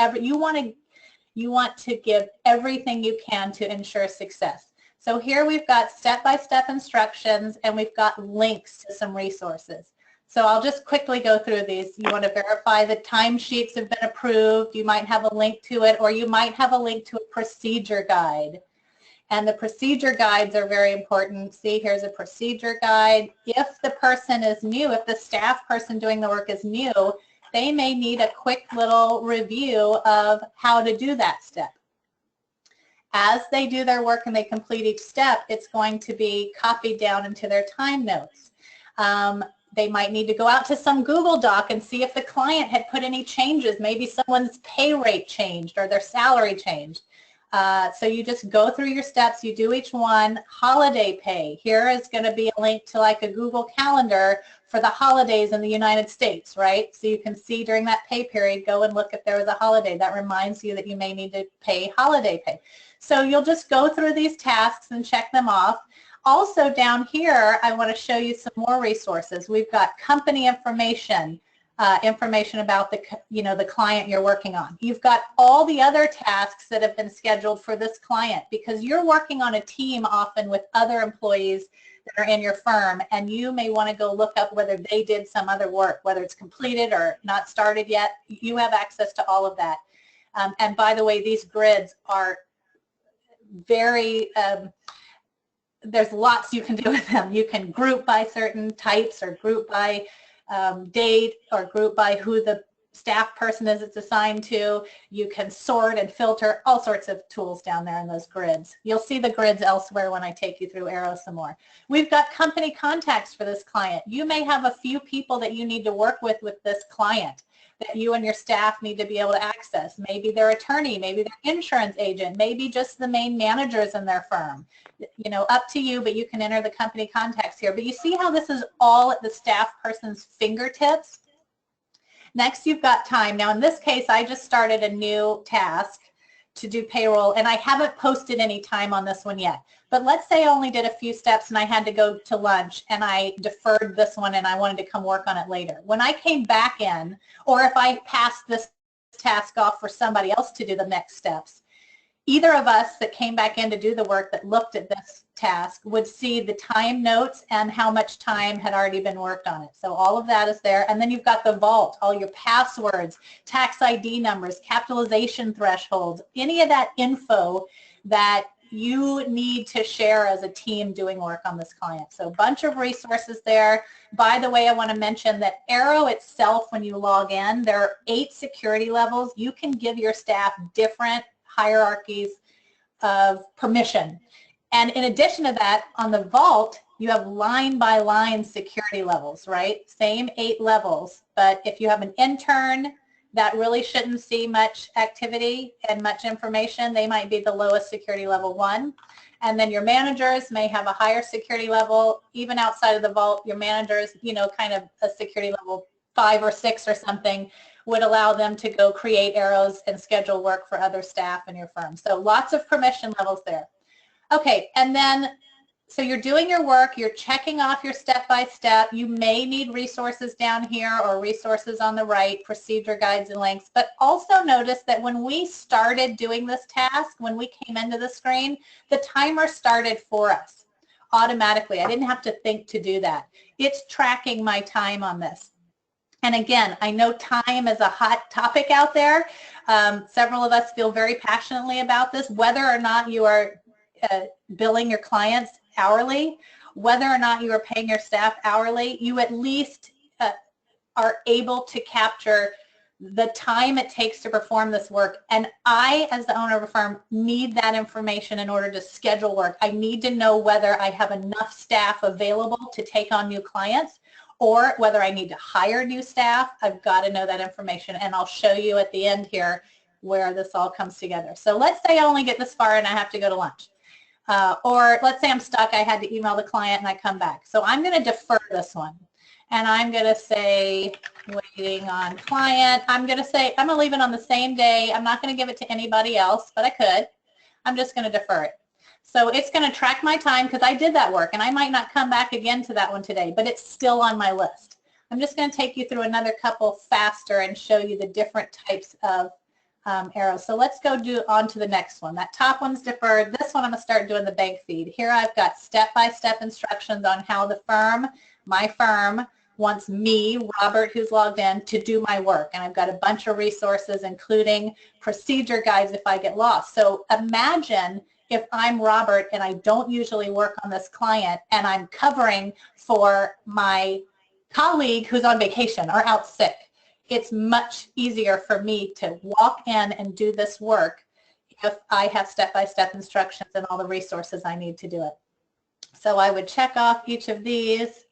Speaker 2: to give everything you can to ensure success. So here we've got step-by-step instructions, and we've got links to some resources. So I'll just quickly go through these. You want to verify that timesheets have been approved. You might have a link to it, or you might have a link to a procedure guide. And the procedure guides are very important. See, here's a procedure guide. If the person is new, if the staff person doing the work is new, they may need a quick little review of how to do that step. As they do their work and they complete each step, it's going to be copied down into their time notes. They might need to go out to some Google Doc and see if the client had put any changes. Maybe someone's pay rate changed or their salary changed. So you just go through your steps, you do each one. Holiday pay. Here is going to be a link to like a Google Calendar for the holidays in the United States, right? So you can see during that pay period, go and look if there was a holiday. That reminds you that you may need to pay holiday pay. So you'll just go through these tasks and check them off. Also down here, I want to show you some more resources. We've got company information, information about the client you're working on. You've got all the other tasks that have been scheduled for this client, because you're working on a team often with other employees that are in your firm, and you may want to go look up whether they did some other work, whether it's completed or not started yet. You have access to all of that. And by the way, these grids are very, there's lots you can do with them. You can group by certain types, or group by date, or group by who the staff person is it's assigned to. You can sort and filter, all sorts of tools down there in those grids. You'll see the grids elsewhere when I take you through Aero some more. We've got company contacts for this client. You may have a few people that you need to work with this client that you and your staff need to be able to access. Maybe their attorney, maybe their insurance agent, maybe just the main managers in their firm. You know, up to you, but you can enter the company contacts here. But you see how this is all at the staff person's fingertips? Next, you've got time. Now, in this case, I just started a new task. to do payroll, and I haven't posted any time on this one yet, but let's say I only did a few steps and I had to go to lunch and I deferred this one and I wanted to come work on it later. When I came back in, or if I passed this task off for somebody else to do the next steps, either of us that came back in to do the work that looked at this task would see the time notes and how much time had already been worked on it. So all of that is there. And then you've got the vault, all your passwords, tax ID numbers, capitalization thresholds, any of that info that you need to share as a team doing work on this client. So a bunch of resources there. By the way, I want to mention that Aero itself, when you log in, there are 8 security levels. You can give your staff different hierarchies of permission. And in addition to that, on the vault, you have line by line security levels, right? Same 8 levels, but if you have an intern that really shouldn't see much activity and much information, they might be the lowest security level 1. And then your managers may have a higher security level. Even outside of the vault, your managers, kind of a security level 5 or 6 or something, would allow them to go create arrows and schedule work for other staff in your firm. So lots of permission levels there. Okay, and then, so you're doing your work, you're checking off your step-by-step. You may need resources down here or resources on the right, procedure guides and links, but also notice that when we started doing this task, when we came into the screen, the timer started for us automatically. I didn't have to think to do that. It's tracking my time on this. And again, I know time is a hot topic out there. Several of us feel very passionately about this, whether or not you are billing your clients hourly, whether or not you are paying your staff hourly, you at least are able to capture the time it takes to perform this work. And I, as the owner of a firm, need that information in order to schedule work. I need to know whether I have enough staff available to take on new clients, or whether I need to hire new staff. I've got to know that information, and I'll show you at the end here where this all comes together. So let's say I only get this far and I have to go to lunch. Or let's say I'm stuck, I had to email the client and I come back. So I'm going to defer this one. And I'm going to say waiting on client. I'm going to say I'm going to leave it on the same day. I'm not going to give it to anybody else, but I could. I'm just going to defer it. So it's going to track my time because I did that work, and I might not come back again to that one today, but it's still on my list. I'm just going to take you through another couple faster and show you the different types of arrows. So let's go on to the next one. That top one's deferred. This one I'm going to start doing the bank feed. Here I've got step-by-step instructions on how the firm, my firm, wants me, Robert, who's logged in, to do my work. And I've got a bunch of resources, including procedure guides if I get lost. So imagine if I'm Robert and I don't usually work on this client and I'm covering for my colleague who's on vacation or out sick. It's much easier for me to walk in and do this work if I have step-by-step instructions and all the resources I need to do it. So I would check off each of these.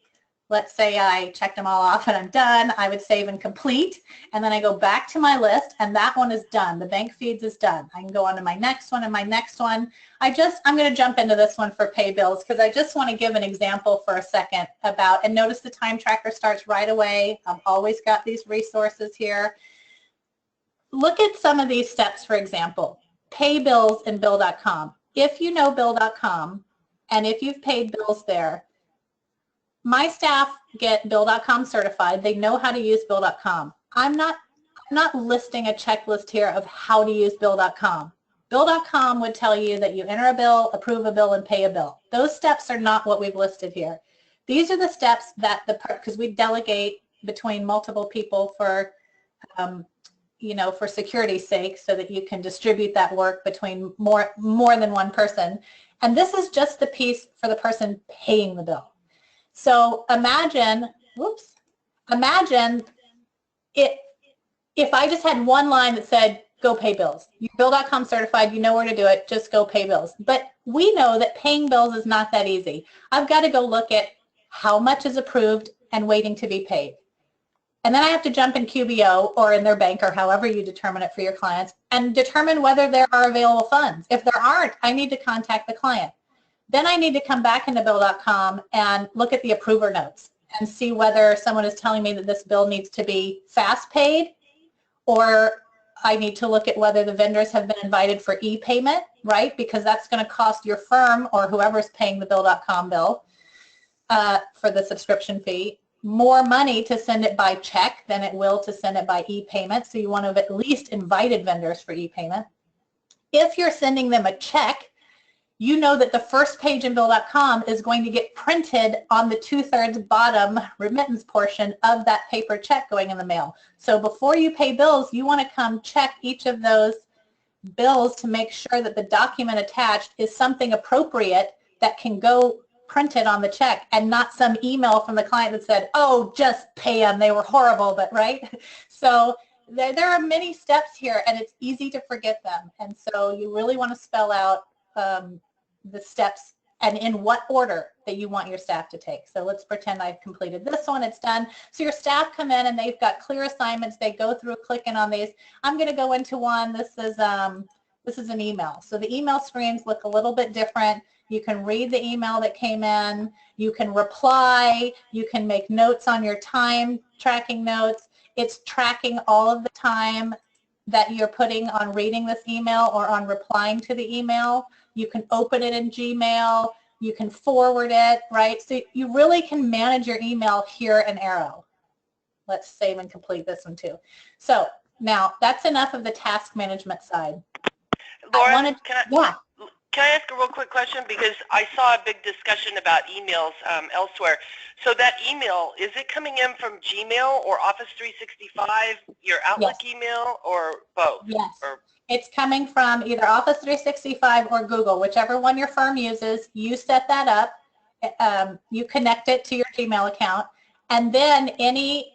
Speaker 2: Let's say I checked them all off and I'm done. I would save and complete, and then I go back to my list, and that one is done. The bank feeds is done. I can go on to my next one and my next one. I'm going to jump into this one for pay bills because I just want to give an example for a second about, and notice the time tracker starts right away. I've always got these resources here. Look at some of these steps, for example. Pay bills in bill.com. If you know bill.com and if you've paid bills there, my staff get bill.com certified. They know how to use bill.com. I'm not listing a checklist here of how to use bill.com. Bill.com would tell you that you enter a bill, approve a bill, and pay a bill. Those steps are not what we've listed here. These are the steps that because we delegate between multiple people for, for security's sake, so that you can distribute that work between more than one person. And this is just the piece for the person paying the bill. So imagine if I just had one line that said, go pay bills. You're bill.com certified, you know where to do it, just go pay bills. But we know that paying bills is not that easy. I've got to go look at how much is approved and waiting to be paid. And then I have to jump in QBO or in their bank or however you determine it for your clients and determine whether there are available funds. If there aren't, I need to contact the client. Then I need to come back into bill.com and look at the approver notes and see whether someone is telling me that this bill needs to be fast paid or I need to look at whether the vendors have been invited for e-payment, right? Because that's going to cost your firm or whoever's paying the Bill.com bill for the subscription fee more money to send it by check than it will to send it by e-payment. So you want to have at least invited vendors for e-payment. If you're sending them a check, you know that the first page in Bill.com is going to get printed on the 2/3 bottom remittance portion of that paper check going in the mail. So before you pay bills, you want to come check each of those bills to make sure that the document attached is something appropriate that can go printed on the check and not some email from the client that said, oh, just pay them, they were horrible, but right? So there are many steps here and it's easy to forget them. And so you really want to spell out the steps and in what order that you want your staff to take. So let's pretend I've completed this one, it's done. So your staff come in and they've got clear assignments, they go through clicking on these. I'm going to go into one, this is an email. So the email screens look a little bit different. You can read the email that came in, you can reply, you can make notes on your time tracking notes. It's tracking all of the time that you're putting on reading this email or on replying to the email. You can open it in Gmail, you can forward it, right? So you really can manage your email here in Aero. Let's save and complete this one too. So now that's enough of the task management side.
Speaker 1: Laura, can I ask a real quick question? Because I saw a big discussion about emails elsewhere. So that email, is it coming in from Gmail or Office 365, your Outlook email, or both?
Speaker 2: Yes. It's coming from either Office 365 or Google, whichever one your firm uses. You set that up. You connect it to your Gmail account. And then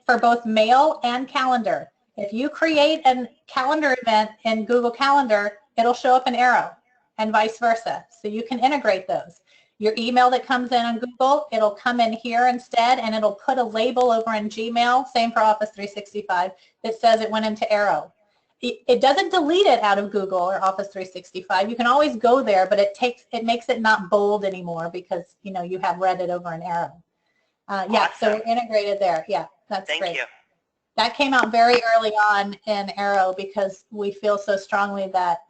Speaker 2: for both mail and calendar. If you create a calendar event in Google Calendar, it'll show up in Aero and vice versa. So you can integrate those. Your email that comes in on Google, it'll come in here instead, and it'll put a label over in Gmail, same for Office 365, that says it went into Aero. It doesn't delete it out of Google or Office 365. You can always go there, but it makes it not bold anymore because you have read it over in Aero. Yeah, so we're integrated there. Yeah, that's great. Thank you. That came out very early on in Aero because we feel so strongly that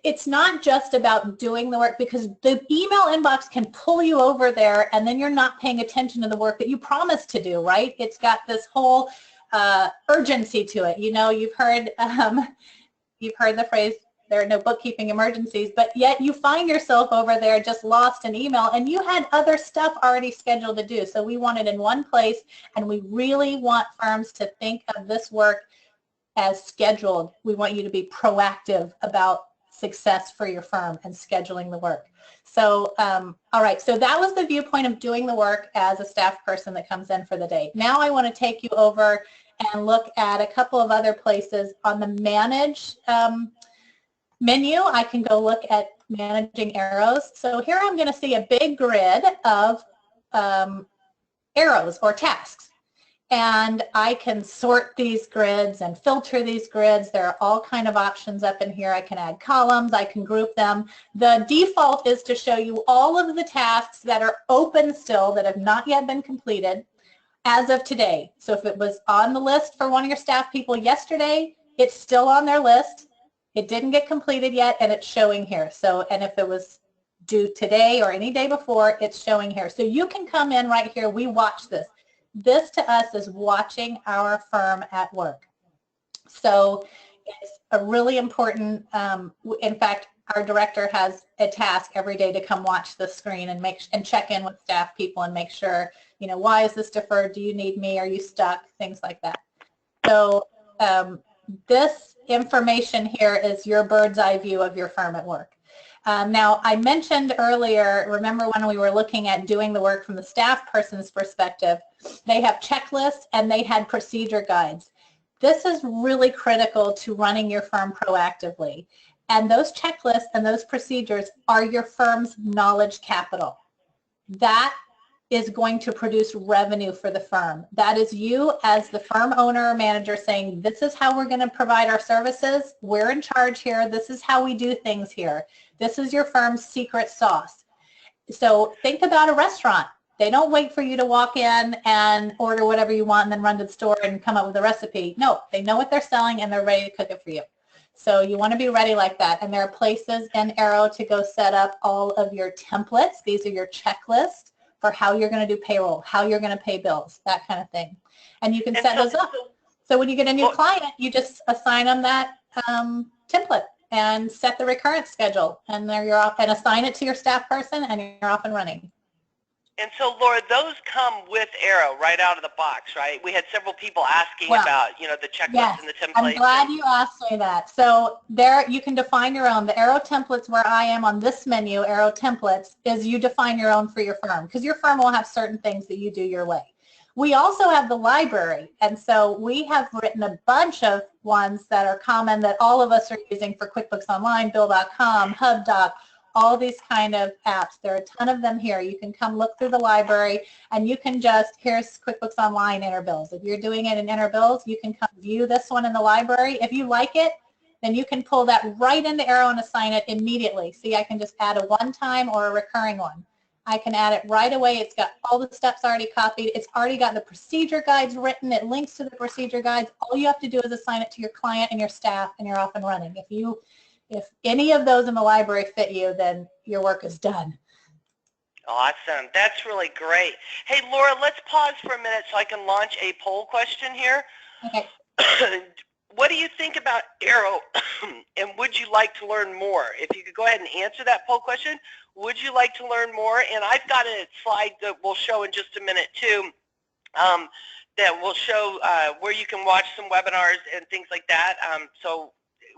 Speaker 2: it's not just about doing the work, because the email inbox can pull you over there and then you're not paying attention to the work that you promised to do, right? It's got this whole urgency to it. You've heard the phrase, there are no bookkeeping emergencies, but yet you find yourself over there just lost in email and you had other stuff already scheduled to do. So we want it in one place, and we really want firms to think of this work as scheduled. We want you to be proactive about success for your firm and scheduling the work. So, all right, so that was the viewpoint of doing the work as a staff person that comes in for the day. Now I want to take you over and look at a couple of other places on the Manage menu. I can go look at managing arrows. So here I'm going to see a big grid of arrows or tasks. And I can sort these grids and filter these grids. There are all kind of options up in here. I can add columns. I can group them. The default is to show you all of the tasks that are open still that have not yet been completed as of today. So if it was on the list for one of your staff people yesterday, it's still on their list. It didn't get completed yet, and it's showing here. So, and if it was due today or any day before, it's showing here. So you can come in right here. We watch this. This to us is watching our firm at work. So it's a really important, in fact, our director has a task every day to come watch the screen and check in with staff people and make sure, why is this deferred? Do you need me? Are you stuck? Things like that. So this information here is your bird's eye view of your firm at work. Now, I mentioned earlier, remember when we were looking at doing the work from the staff person's perspective, they have checklists and they had procedure guides. This is really critical to running your firm proactively. And those checklists and those procedures are your firm's knowledge capital. That is going to produce revenue for the firm. That is you as the firm owner or manager saying, this is how we're going to provide our services. We're in charge here. This is how we do things here. This is your firm's secret sauce. So think about a restaurant. They don't wait for you to walk in and order whatever you want and then run to the store and come up with a recipe. No, they know what they're selling and they're ready to cook it for you. So you want to be ready like that. And there are places in Aero to go set up all of your templates. These are your checklists for how you're going to do payroll, how you're going to pay bills, that kind of thing. And you can set those up. So when you get a new client, you just assign them that template and set the recurrence schedule, and there you're off, and assign it to your staff person, and you're off and running.
Speaker 1: And so, Laura, those come with Aero right out of the box, right? We had several people asking about, the checklists
Speaker 2: yes,
Speaker 1: and the templates.
Speaker 2: I'm glad you asked me that. So there, you can define your own. The Aero templates, where I am on this menu, Aero templates, is you define your own for your firm, because your firm will have certain things that you do your way. We also have the library, and so we have written a bunch of ones that are common that all of us are using for QuickBooks Online, Bill.com, HubDoc, all these kind of apps. There are a ton of them here. You can come look through the library, and you can just, here's QuickBooks Online Interbills. If you're doing it in Interbills, you can come view this one in the library. If you like it, then you can pull that right into Aero and assign it immediately. See, I can just add a one-time or a recurring one. I can add it right away. It's got all the steps already copied. It's already got the procedure guides written. It links to the procedure guides. All you have to do is assign it to your client and your staff, and you're off and running. If any of those in the library fit you, then your work is done.
Speaker 1: Awesome. That's really great. Hey, Laura, let's pause for a minute so I can launch a poll question here.
Speaker 2: Okay.
Speaker 1: What do you think about Aero, and would you like to learn more? If you could go ahead and answer that poll question, would you like to learn more? And I've got a slide that we'll show in just a minute too, that will show where you can watch some webinars and things like that. So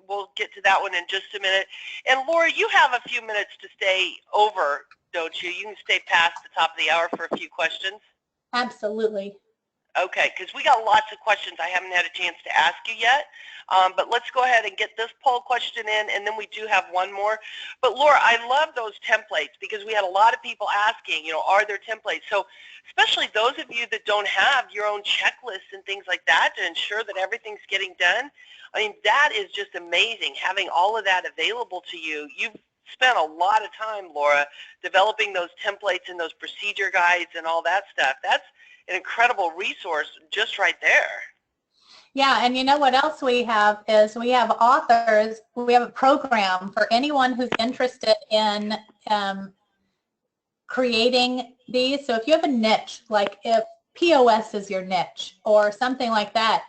Speaker 1: we'll get to that one in just a minute. And Laura, you have a few minutes to stay over, don't you? You can stay past the top of the hour for a few questions.
Speaker 2: Absolutely.
Speaker 1: Okay, because we got lots of questions I haven't had a chance to ask you yet, but let's go ahead and get this poll question in, and then we do have one more. But Laura, I love those templates because we had a lot of people asking, are there templates? So especially those of you that don't have your own checklists and things like that to ensure that everything's getting done, I mean, that is just amazing, having all of that available to you. You've spent a lot of time, Laura, developing those templates and those procedure guides and all that stuff. That's an incredible resource just right there.
Speaker 2: Yeah, and you know what else we have is we have authors. We have a program for anyone who's interested in creating these. So if you have a niche, like if POS is your niche or something like that,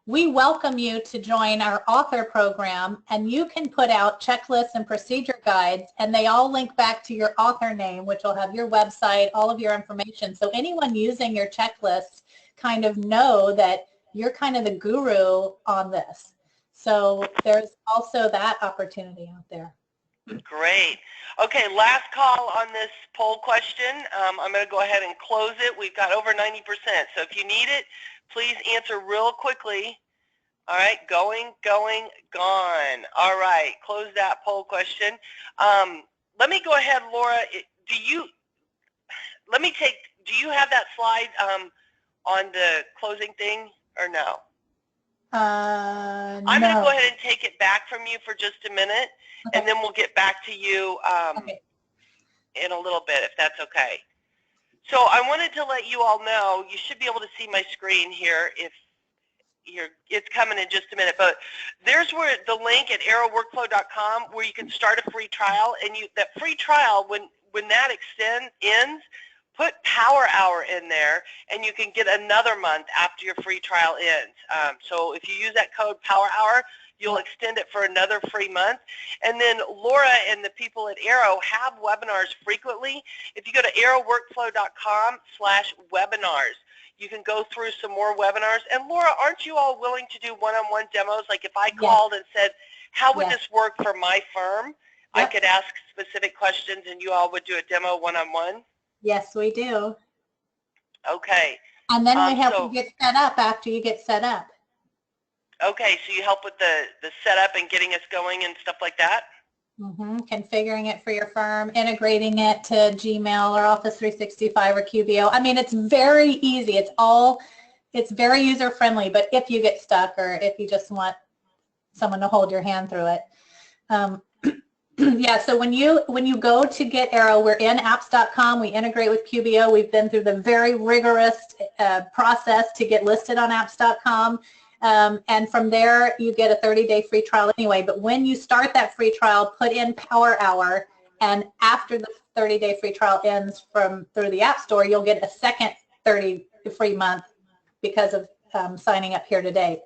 Speaker 2: we welcome you to join our author program, and you can put out checklists and procedure guides, and they all link back to your author name, which will have your website, all of your information. So anyone using your checklists kind of know that you're kind of the guru on this. So there's also that opportunity out there.
Speaker 1: Great. Okay, last call on this poll question. I'm going to go ahead and close it. We've got over 90%. So if you need it, please answer real quickly. All right, going, gone. All right, close that poll question. Let me go ahead, Laura. Do you have that slide on the closing thing or no? I'm going to go ahead and take it back from you for just a minute, okay, and then we'll get back to you okay, in a little bit, if that's okay. So I wanted to let you all know, you should be able to see my screen here if it's coming in just a minute, but there's where the link at aeroworkflow.com where you can start a free trial, and that free trial, when that ends, put Power Hour in there, and you can get another month after your free trial ends. So if you use that code Power Hour, you'll extend it for another free month. And then Laura and the people at Aero have webinars frequently. If you go to aeroworkflow.com/webinars, you can go through some more webinars. And Laura, aren't you all willing to do one-on-one demos? Like if I called and said, how would this work for my firm? I could ask specific questions and you all would do a demo one-on-one?
Speaker 2: Yes, we do.
Speaker 1: Okay.
Speaker 2: And then we help you get set up after you get set up.
Speaker 1: Okay, so you help with the setup and getting us going and stuff like that?
Speaker 2: Mm-hmm. Configuring it for your firm, integrating it to Gmail or Office 365 or QBOA. I mean, it's very easy. It's very user-friendly, but if you get stuck or if you just want someone to hold your hand through it. Yeah, so when you go to get Aero, we're in apps.com. We integrate with QBO. We've been through the very rigorous process to get listed on apps.com. And from there, you get a 30-day free trial anyway. But when you start that free trial, put in Power Hour, and after the 30-day free trial ends through the App Store, you'll get a second 30 free month because of signing up here today.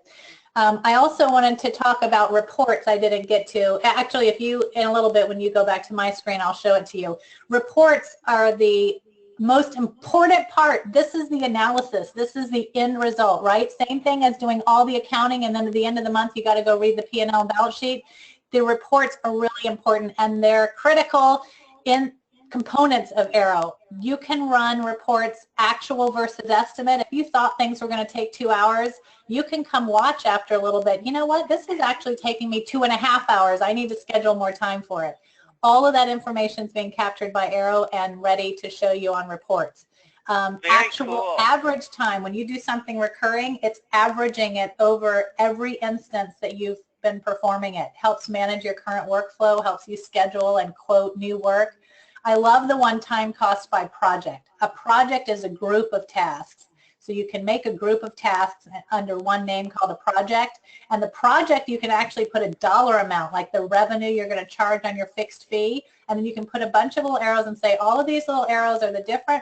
Speaker 2: I also wanted to talk about reports I didn't get to. Actually, in a little bit, when you go back to my screen, I'll show it to you. Reports are the most important part. This is the analysis. This is the end result, right? Same thing as doing all the accounting, and then at the end of the month, you got to go read the P&L and balance sheet. The reports are really important, and they're critical in components of Aero. You can run reports actual versus estimate. If you thought things were going to take 2 hours, you can come watch after a little bit. You know what? This is actually taking me 2.5 hours. I need to schedule more time for it. All of that information is being captured by Aero and ready to show you on reports. Actual average time, when you do something recurring, it's averaging it over every instance that you've been performing it. Helps manage your current workflow, helps you schedule and quote new work. I love the one-time cost by project. A project is a group of tasks. So you can make a group of tasks under one name called a project. And the project, you can actually put a dollar amount, like the revenue you're going to charge on your fixed fee. And then you can put a bunch of little arrows and say, all of these little arrows are the different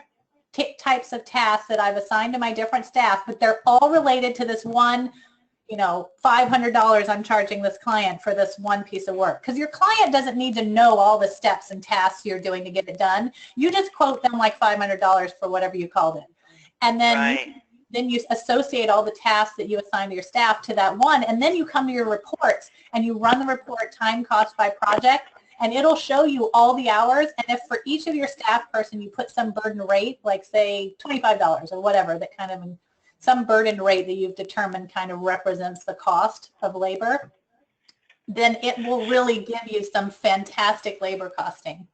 Speaker 2: types of tasks that I've assigned to my different staff, but they're all related to this one, $500 I'm charging this client for this one piece of work. Because your client doesn't need to know all the steps and tasks you're doing to get it done. You just quote them like $500 for whatever you called it. And then, then you associate all the tasks that you assign to your staff to that one. And then you come to your reports and you run the report time cost by project, and it'll show you all the hours. And if for each of your staff person you put some burden rate, like say $25 or whatever, that kind of some burden rate that you've determined kind of represents the cost of labor, then it will really give you some fantastic labor costing.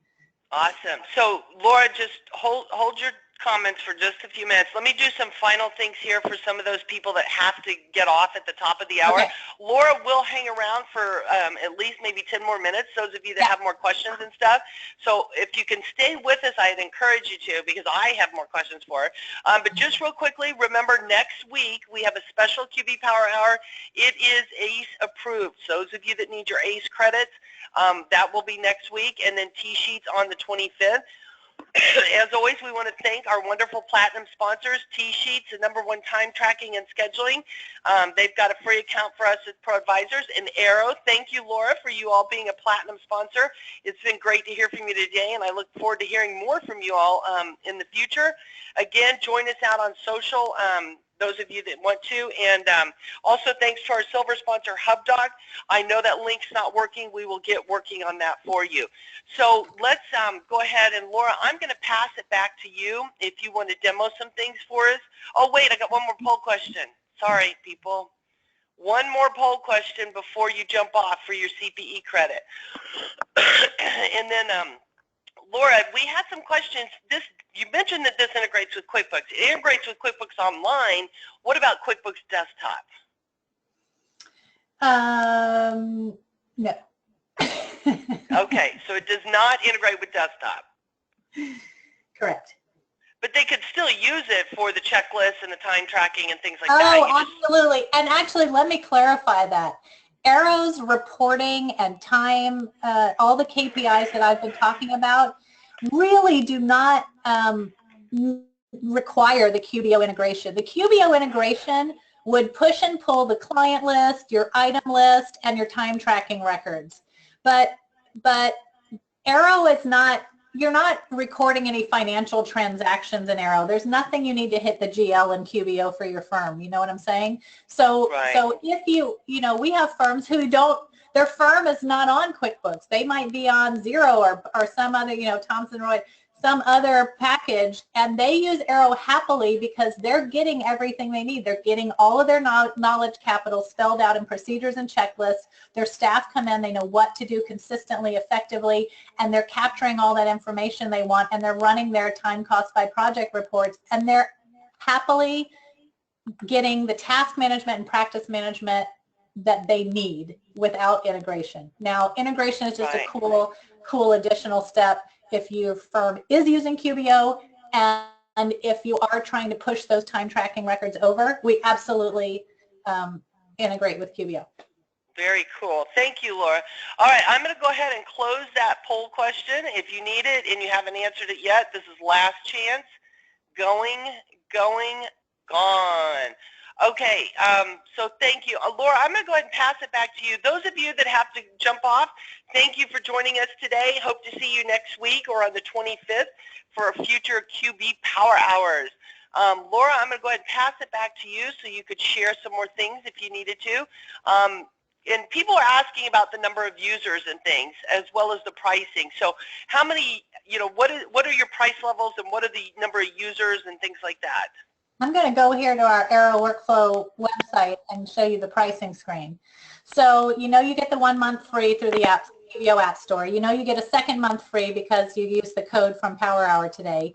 Speaker 1: Awesome. So Laura, just hold your comments for just a few minutes. Let me do some final things here for some of those people that have to get off at the top of the hour. Okay. Laura will hang around for at least maybe 10 more minutes, those of you that have more questions and stuff. So if you can stay with us, I'd encourage you to, because I have more questions for her. But just real quickly, remember next week we have a special QB Power Hour. It is ACE approved. So those of you that need your ACE credits, that will be next week, and then T-Sheets on the 25th. As always, we want to thank our wonderful platinum sponsors, T-Sheets, the #1 time tracking and scheduling. They've got a free account for us at ProAdvisors. And Aero, thank you, Laura, for you all being a platinum sponsor. It's been great to hear from you today, and I look forward to hearing more from you all in the future. Again, join us out on social, those of you that want to. And also thanks to our silver sponsor, HubDoc. I know that link's not working. We will get working on that for you. So let's go ahead, and Laura, I'm going to pass it back to you if you want to demo some things for us. Oh, wait, I got one more poll question. Sorry, people. One more poll question before you jump off for your CPE credit. And then, Laura, we had some questions. You mentioned that this integrates with QuickBooks. It integrates with QuickBooks Online. What about QuickBooks Desktop?
Speaker 2: No.
Speaker 1: Okay, so it does not integrate with Desktop.
Speaker 2: Correct.
Speaker 1: But they could still use it for the checklist and the time tracking and things like that.
Speaker 2: Oh, absolutely. And actually, let me clarify that. Aero's reporting and time, all the KPIs that I've been talking about, really do not require the QBO integration. The QBO integration would push and pull the client list, your item list, and your time tracking records. But Aero is not, you're not recording any financial transactions in Aero. There's nothing you need to hit the GL and QBO for your firm. You know what I'm saying? So, so if we have firms who don't, their firm is not on QuickBooks. They might be on Xero or some other, Thomson Reuters, some other package, and they use Aero happily because they're getting everything they need. They're getting all of their knowledge capital spelled out in procedures and checklists. Their staff come in, they know what to do consistently, effectively, and they're capturing all that information they want, and they're running their time cost by project reports, and they're happily getting the task management and practice management that they need without integration. Now, integration is just
Speaker 1: Right.
Speaker 2: a cool additional step if your firm is using QBO, and if you are trying to push those time tracking records over, we absolutely integrate with QBO.
Speaker 1: Very cool. Thank you, Laura. All right, I'm going to go ahead and close that poll question. If you need it and you haven't answered it yet, this is last chance. Going, gone. Okay, so thank you. Laura, I'm going to go ahead and pass it back to you. Those of you that have to jump off, thank you for joining us today. Hope to see you next week or on the 25th for future QB Power Hours. Laura, I'm going to go ahead and pass it back to you so you could share some more things if you needed to. And people are asking about the number of users and things, as well as the pricing. So how many, what are your price levels and what are the number of users and things like that?
Speaker 2: I'm going to go here to our Aero workflow website and show you the pricing screen. So you get the 1 month free through the QBO App Store. You get a second month free because you used the code from Power Hour today.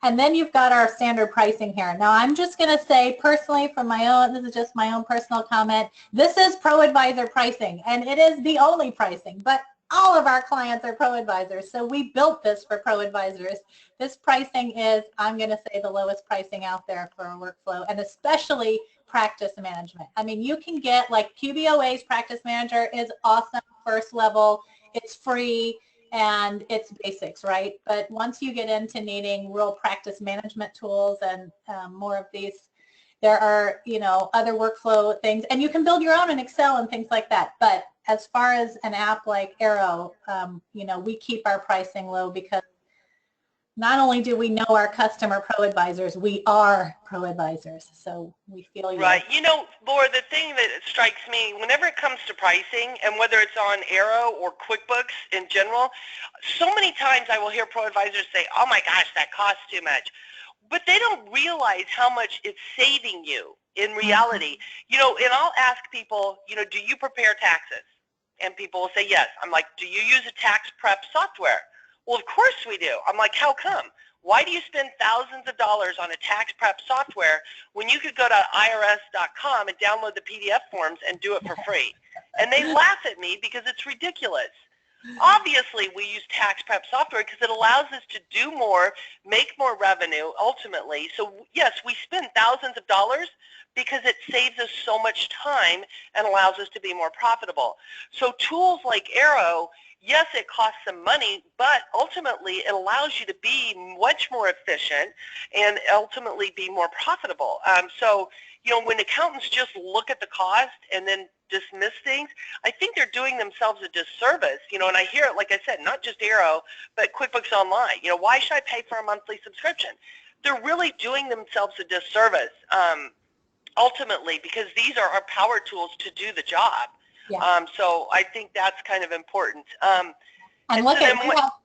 Speaker 2: And then you've got our standard pricing here. Now I'm just going to say personally from my own, this is just my own personal comment, this is ProAdvisor pricing, and it is the only pricing, but all of our clients are ProAdvisors, so we built this for ProAdvisors. This pricing is, I'm going to say, the lowest pricing out there for a workflow, and especially practice management. I mean, you can get, like QBOA's Practice Manager is awesome, first level, it's free, and it's basics, right? But once you get into needing real practice management tools and more of these, there are, other workflow things, and you can build your own in Excel and things like that. But as far as an app like Aero, we keep our pricing low because not only do we know our customer ProAdvisors, we are ProAdvisors, so we feel you.
Speaker 1: Right. Laura, the thing that strikes me, whenever it comes to pricing, and whether it's on Aero or QuickBooks in general, so many times I will hear ProAdvisors say, oh my gosh, that costs too much. But they don't realize how much it's saving you in reality. And I'll ask people, do you prepare taxes? And people will say yes. I'm like, do you use a tax prep software? Well, of course we do. I'm like, how come? Why do you spend thousands of dollars on a tax prep software when you could go to irs.com and download the PDF forms and do it for free? And they laugh at me because it's ridiculous. Obviously, we use tax prep software because it allows us to do more, make more revenue ultimately. So yes, we spend thousands of dollars because it saves us so much time and allows us to be more profitable. So tools like Aero, yes, it costs some money, but ultimately it allows you to be much more efficient and ultimately be more profitable. So, when accountants just look at the cost and then dismiss things, I think they're doing themselves a disservice, and I hear it, like I said, not just Aero, but QuickBooks Online. Why should I pay for a monthly subscription? They're really doing themselves a disservice, ultimately, because these are our power tools to do the job. Yeah. So I think that's kind of important.
Speaker 2: And look at,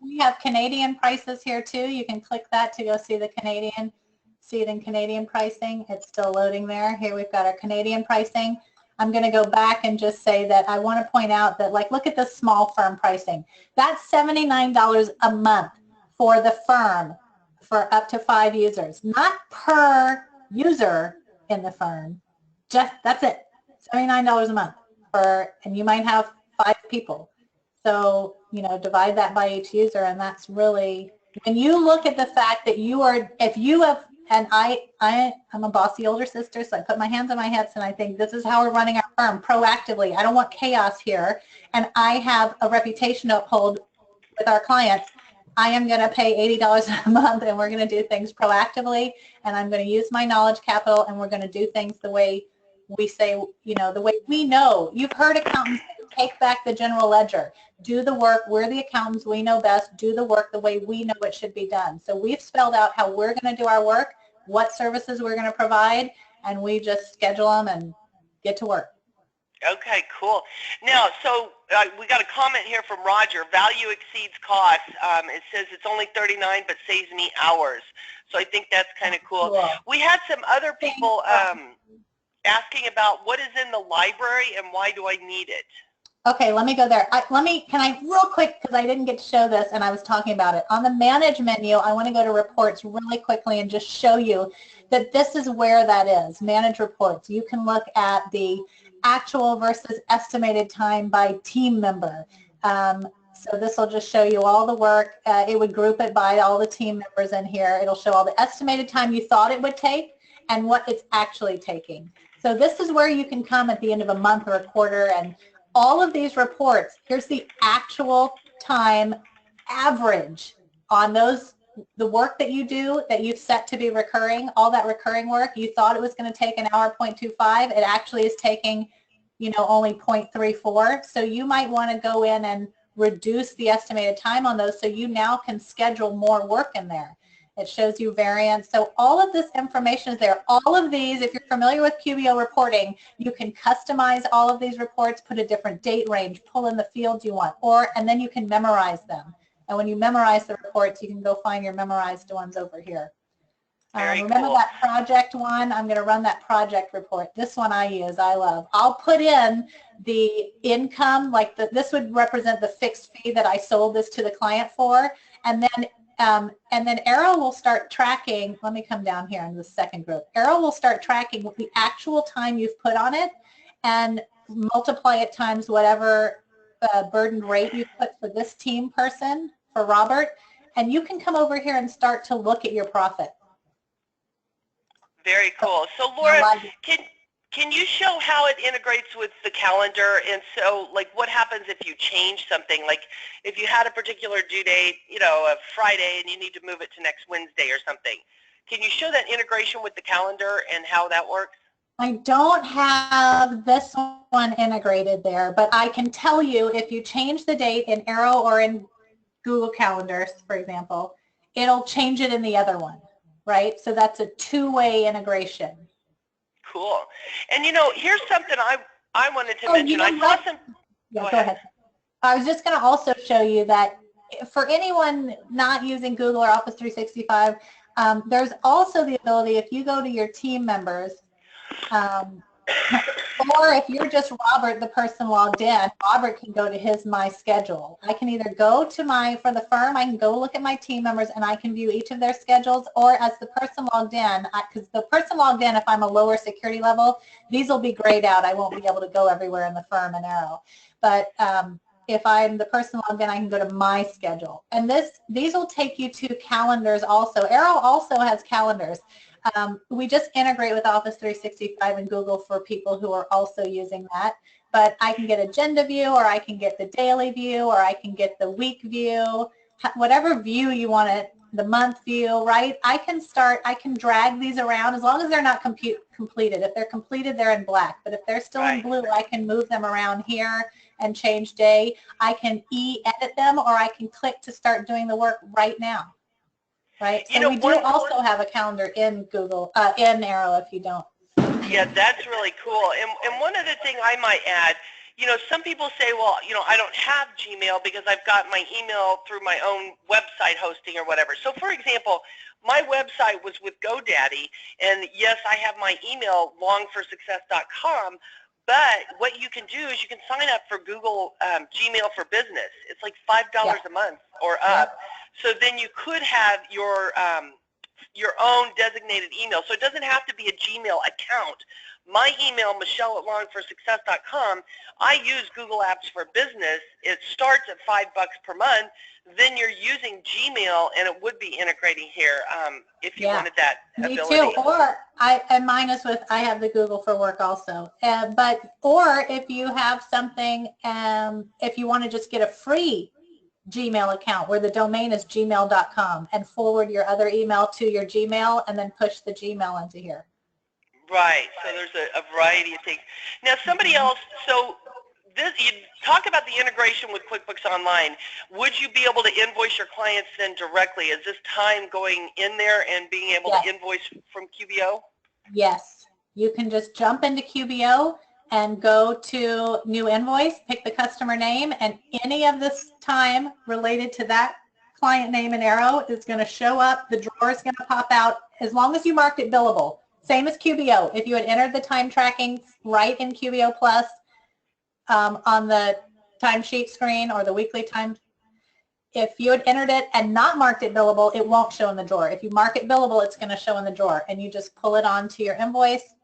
Speaker 2: we have Canadian prices here too. You can click that to go see the Canadian, see it in Canadian pricing. It's still loading there. Here we've got our Canadian pricing. I'm going to go back and just say that I want to point out that, look at the small firm pricing. That's $79 a month for the firm for up to 5 users, not per user in the firm. Just, that's it, $79 a month. And you might have 5 people. So, divide that by each user, and that's really, when you look at the fact that if you have, and I'm a bossy older sister, so I put my hands on my hips and I think this is how we're running our firm proactively. I don't want chaos here, and I have a reputation to uphold with our clients. I am going to pay $80 a month, and we're going to do things proactively, and I'm going to use my knowledge capital, and we're going to do things the way we say, the way we know. You've heard accountants take back the general ledger. Do the work. We're the accountants. We know best. Do the work the way we know it should be done. So we've spelled out how we're going to do our work, what services we're going to provide, and we just schedule them and get to work.
Speaker 1: Okay, cool. Now, so we got a comment here from Roger. Value exceeds cost. It says it's only $39, but saves me hours. So I think that's kind of cool. We had some other people asking about what is in the library and why do I need it?
Speaker 2: Okay, let me go there. Can I real quick, because I didn't get to show this and I was talking about it. On the Manage menu, I want to go to Reports really quickly and just show you that this is where that is, Manage Reports. You can look at the actual versus estimated time by team member. So this will just show you all the work. It would group it by all the team members in here. It'll show all the estimated time you thought it would take and what it's actually taking. So this is where you can come at the end of a month or a quarter, and all of these reports, here's the actual time average on those, the work that you do that you've set to be recurring, all that recurring work. You thought it was going to take an hour 0.25. It actually is taking, you know, only 0.34. So you might want to go in and reduce the estimated time on those so you now can schedule more work in there. It shows you variance. So all of this information is there. All of these, if you're familiar with QBO reporting, you can customize all of these reports, put a different date range, pull in the fields you want, and then you can memorize them. And when you memorize the reports, you can go find your memorized ones over here. Remember
Speaker 1: cool.
Speaker 2: that project one? I'm going to run that project report. This one I use, I love. I'll put in the income, like this would represent the fixed fee that I sold this to the client for, and then Aero will start tracking. Let me come down here in the second group. Aero will start tracking the actual time you've put on it and multiply it times whatever burdened rate you put for this team person, for Robert, and you can come over here and start to look at your profit.
Speaker 1: Very cool. So Laura, can you show how it integrates with the calendar? And so, like, what happens if you change something? Like, if you had a particular due date, you know, a Friday, and you need to move it to next Wednesday or something. Can you show that integration with the calendar and how that works?
Speaker 2: I don't have this one integrated there, but I can tell you if you change the date in Aero or in Google Calendars, for example, it'll change it in the other one, right? So that's a two-way integration.
Speaker 1: Cool. And, you know, here's something I wanted to mention.
Speaker 2: You know, go ahead. I was just going to also show you that for anyone not using Google or Office 365, there's also the ability, if you go to your team members, or if you're just Robert, the person logged in, Robert can go to his My Schedule. I can either go to for the firm, I can go look at my team members and I can view each of their schedules, or as the person logged in, because the person logged in, if I'm a lower security level, these will be grayed out. I won't be able to go everywhere in the firm in Aero. But if I'm the person logged in, I can go to My Schedule. And these will take you to calendars also. Aero also has calendars. We just integrate with Office 365 and Google for people who are also using that. But I can get agenda view, or I can get the daily view, or I can get the week view, whatever view you want it, the month view, right? I can drag these around as long as they're not completed. If they're completed, they're in black. But if they're still in blue, I can move them around here and change day. I can edit them, or I can click to start doing the work right now. Right, so we do also have a calendar in Google, in Aero if you don't.
Speaker 1: Yeah, that's really cool. And one other thing I might add, you know, some people say, well, you know, I don't have Gmail because I've got my email through my own website hosting or whatever. So, for example, my website was with GoDaddy, and yes, I have my email, longforsuccess.com, but what you can do is you can sign up for Google Gmail for Business. It's like $5 a month or up. So then you could have your own designated email. So it doesn't have to be a Gmail account. My email, Michelle@longforsuccess.com, I use Google Apps for Business. It starts at $5 per month. Then you're using Gmail, and it would be integrating here if you wanted that ability.
Speaker 2: Me too. Or mine is with, I have the Google for Work also. Or if you have something, if you want to just get a free Gmail account where the domain is gmail.com and forward your other email to your Gmail and then push the Gmail into here.
Speaker 1: Right. So there's a variety of things. Now somebody else, so you talk about the integration with QuickBooks Online. Would you be able to invoice your clients then directly? Is this time going in there and being able to invoice from QBO?
Speaker 2: Yes. You can just jump into QBO and go to New Invoice, pick the customer name, and any of this time related to that client name in Aero is going to show up. The drawer is going to pop out as long as you marked it billable. Same as QBO. If you had entered the time tracking right in QBO Plus on the timesheet screen or the weekly time, if you had entered it and not marked it billable, it won't show in the drawer. If you mark it billable, it's going to show in the drawer, and you just pull it onto your invoice,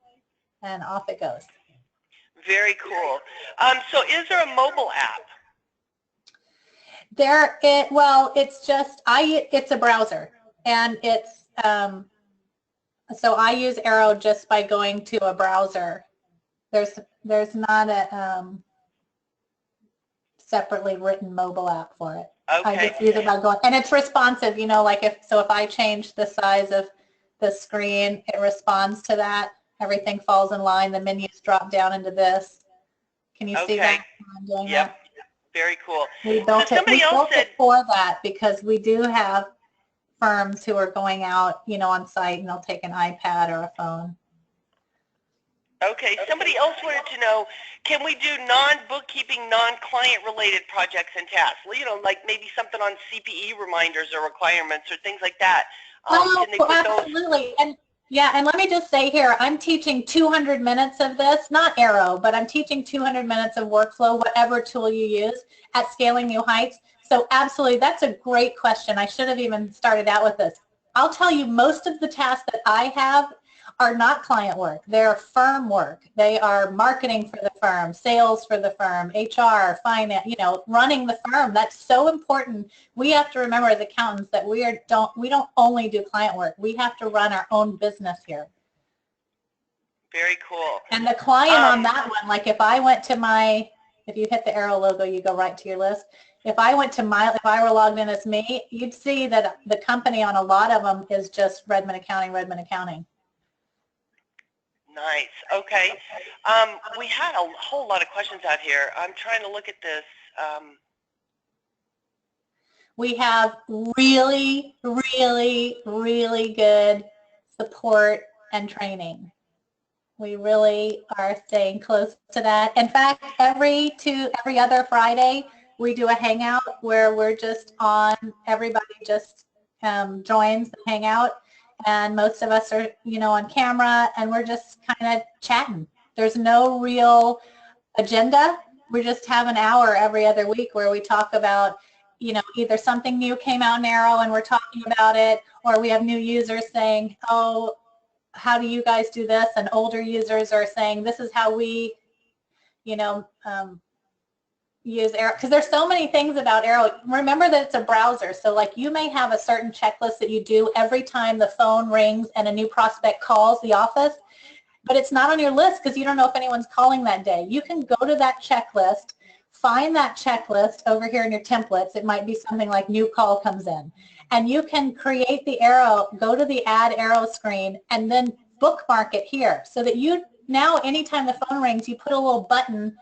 Speaker 2: and off it goes.
Speaker 1: Very cool. So is there a mobile app?
Speaker 2: Well, it's just, it's a browser, and it's, so I use Aero just by going to a browser. There's not a separately written mobile app for it.
Speaker 1: Okay.
Speaker 2: I just use it by going, and it's responsive, you know, like if I change the size of the screen, it responds to that. Everything falls in line. The menus drop down into this. Can you see that? I'm doing that?
Speaker 1: Very cool.
Speaker 2: We built it for that because we do have firms who are going out, you know, on site, and they'll take an iPad or a phone.
Speaker 1: Okay, somebody else wanted to know, can we do non-bookkeeping, non-client related projects and tasks? You know, like maybe something on CPE reminders or requirements or things like that.
Speaker 2: Absolutely. And yeah, and let me just say here, I'm teaching 200 minutes of this, not Aero, but I'm teaching 200 minutes of workflow, whatever tool you use, at Scaling New Heights. So absolutely, that's a great question. I should have even started out with this. I'll tell you, most of the tasks that I have are not client work. They're firm work. They are marketing for the firm, sales for the firm, HR, finance, you know, running the firm. That's so important. We have to remember as accountants that we don't only do client work. We have to run our own business here.
Speaker 1: Very cool.
Speaker 2: And the client on that one, like if I went to if you hit the Aero logo, you go right to your list. If I were logged in as me, you'd see that the company on a lot of them is just Redmond Accounting, Redmond Accounting.
Speaker 1: Nice. Okay. We had a whole lot of questions out here. I'm trying to look at this.
Speaker 2: We have really, really, really good support and training. We really are staying close to that. In fact, every other Friday, we do a hangout where we're just on, everybody just joins the hangout. And most of us are, you know, on camera, and we're just kind of chatting. There's no real agenda. We just have an hour every other week where we talk about, you know, either something new came out in Aero and we're talking about it, or we have new users saying, oh, how do you guys do this? And older users are saying, this is how we, you know, use Aero, because there's so many things about Aero. Remember that it's a browser, so like you may have a certain checklist that you do every time the phone rings and a new prospect calls the office, but it's not on your list because you don't know if anyone's calling that day. You can go to that checklist, find that checklist over here in your templates. It might be something like new call comes in, and you can create the Aero, go to the add Aero screen, and then bookmark it here so that you now anytime the phone rings, you put a little button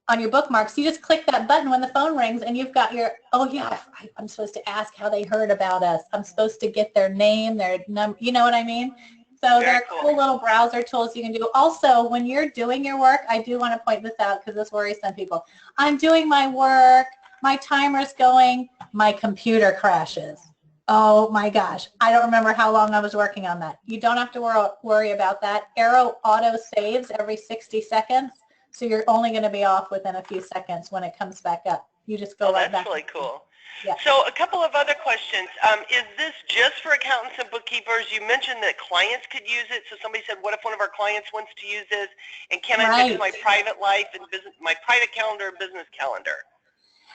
Speaker 2: on your bookmarks. You just click that button when the phone rings and you've got your, oh yeah, I'm supposed to ask how they heard about us. I'm supposed to get their name, their number, you know what I mean? So there are cool little browser tools you can do. Also, when you're doing your work, I do want to point this out because this worries some people. I'm doing my work, my timer's going, my computer crashes. Oh my gosh, I don't remember how long I was working on that. You don't have to worry about that. Aero auto saves every 60 seconds. So you're only going to be off within a few seconds when it comes back up. You just go right back.
Speaker 1: That's really cool.
Speaker 2: Yeah.
Speaker 1: So a couple of other questions. Is this just for accountants and bookkeepers? You mentioned that clients could use it. So somebody said, what if one of our clients wants to use this? And can I mix my private life and business, my private calendar and business calendar?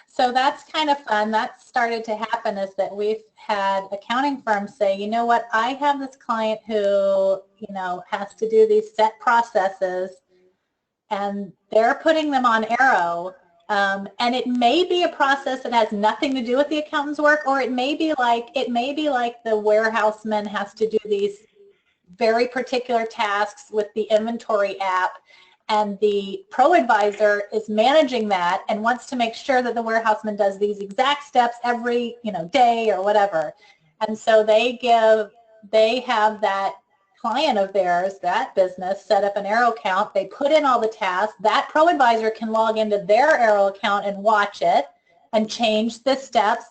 Speaker 2: So that's kind of fun. That started to happen is that we've had accounting firms say, you know what, I have this client who, you know, has to do these set processes, and they're putting them on Aero, and it may be a process that has nothing to do with the accountant's work, or it may be like the warehouseman has to do these very particular tasks with the inventory app, and the ProAdvisor is managing that and wants to make sure that the warehouseman does these exact steps every, you know, day or whatever. And so they have that client of theirs, that business, set up an Aero account. They put in all the tasks. That ProAdvisor can log into their Aero account and watch it and change the steps.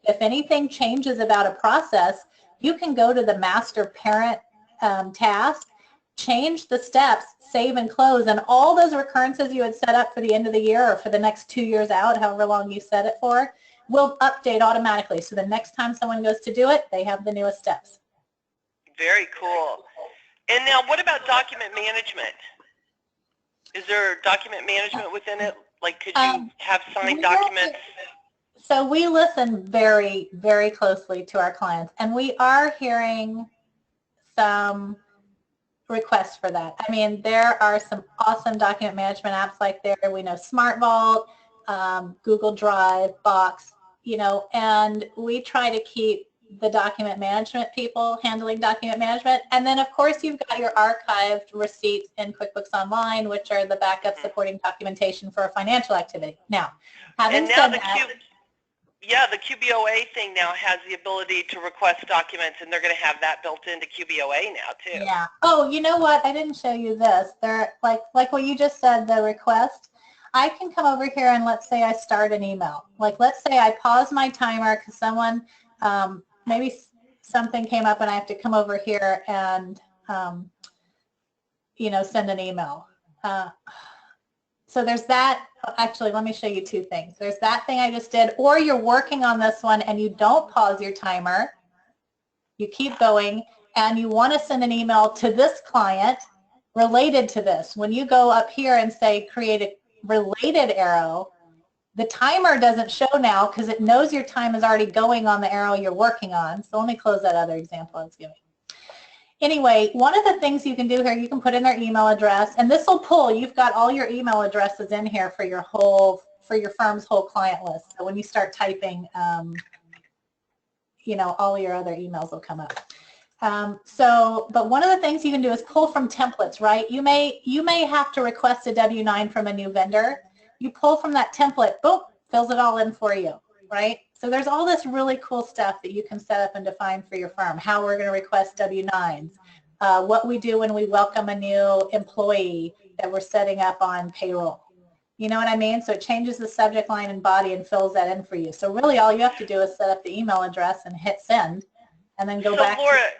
Speaker 2: If anything changes about a process, you can go to the master parent task, change the steps, save and close, and all those recurrences you had set up for the end of the year or for the next 2 years out, however long you set it for, will update automatically. So the next time someone goes to do it, they have the newest steps.
Speaker 1: Very cool. And now what about document management? Is there document management within it? Like, could you have signed documents?
Speaker 2: So we listen very, very closely to our clients, and we are hearing some requests for that. I mean, there are some awesome document management apps like there. We know Smart Vault, Google Drive, Box, you know, and we try to keep the document management people handling document management. And then, of course, you've got your archived receipts in QuickBooks Online, which are the backup supporting documentation for a financial activity. Now, having said that,
Speaker 1: the QBOA thing now has the ability to request documents, and they're going to have that built into QBOA now too.
Speaker 2: Yeah. Oh, you know what? I didn't show you this. They're like what you just said, the request. I can come over here and let's say I start an email. Like, let's say I pause my timer because someone, maybe something came up and I have to come over here and, you know, send an email. So there's that. Actually, let me show you two things. There's that thing I just did, or you're working on this one and you don't pause your timer. You keep going and you want to send an email to this client related to this. When you go up here and say create a related arrow, the timer doesn't show now because it knows your time is already going on the arrow you're working on. So let me close that other example I was giving. Anyway, one of the things you can do here, you can put in their email address, and this will pull. You've got all your email addresses in here for your firm's whole client list. So when you start typing, you know, all your other emails will come up. But one of the things you can do is pull from templates, right? You may have to request a W-9 from a new vendor. You pull from that template, boom, fills it all in for you, right? So there's all this really cool stuff that you can set up and define for your firm, how we're going to request W-9s, what we do when we welcome a new employee that we're setting up on payroll. You know what I mean? So it changes the subject line and body and fills that in for you. So really all you have to do is set up the email address and hit send and then go back.
Speaker 1: So Laura,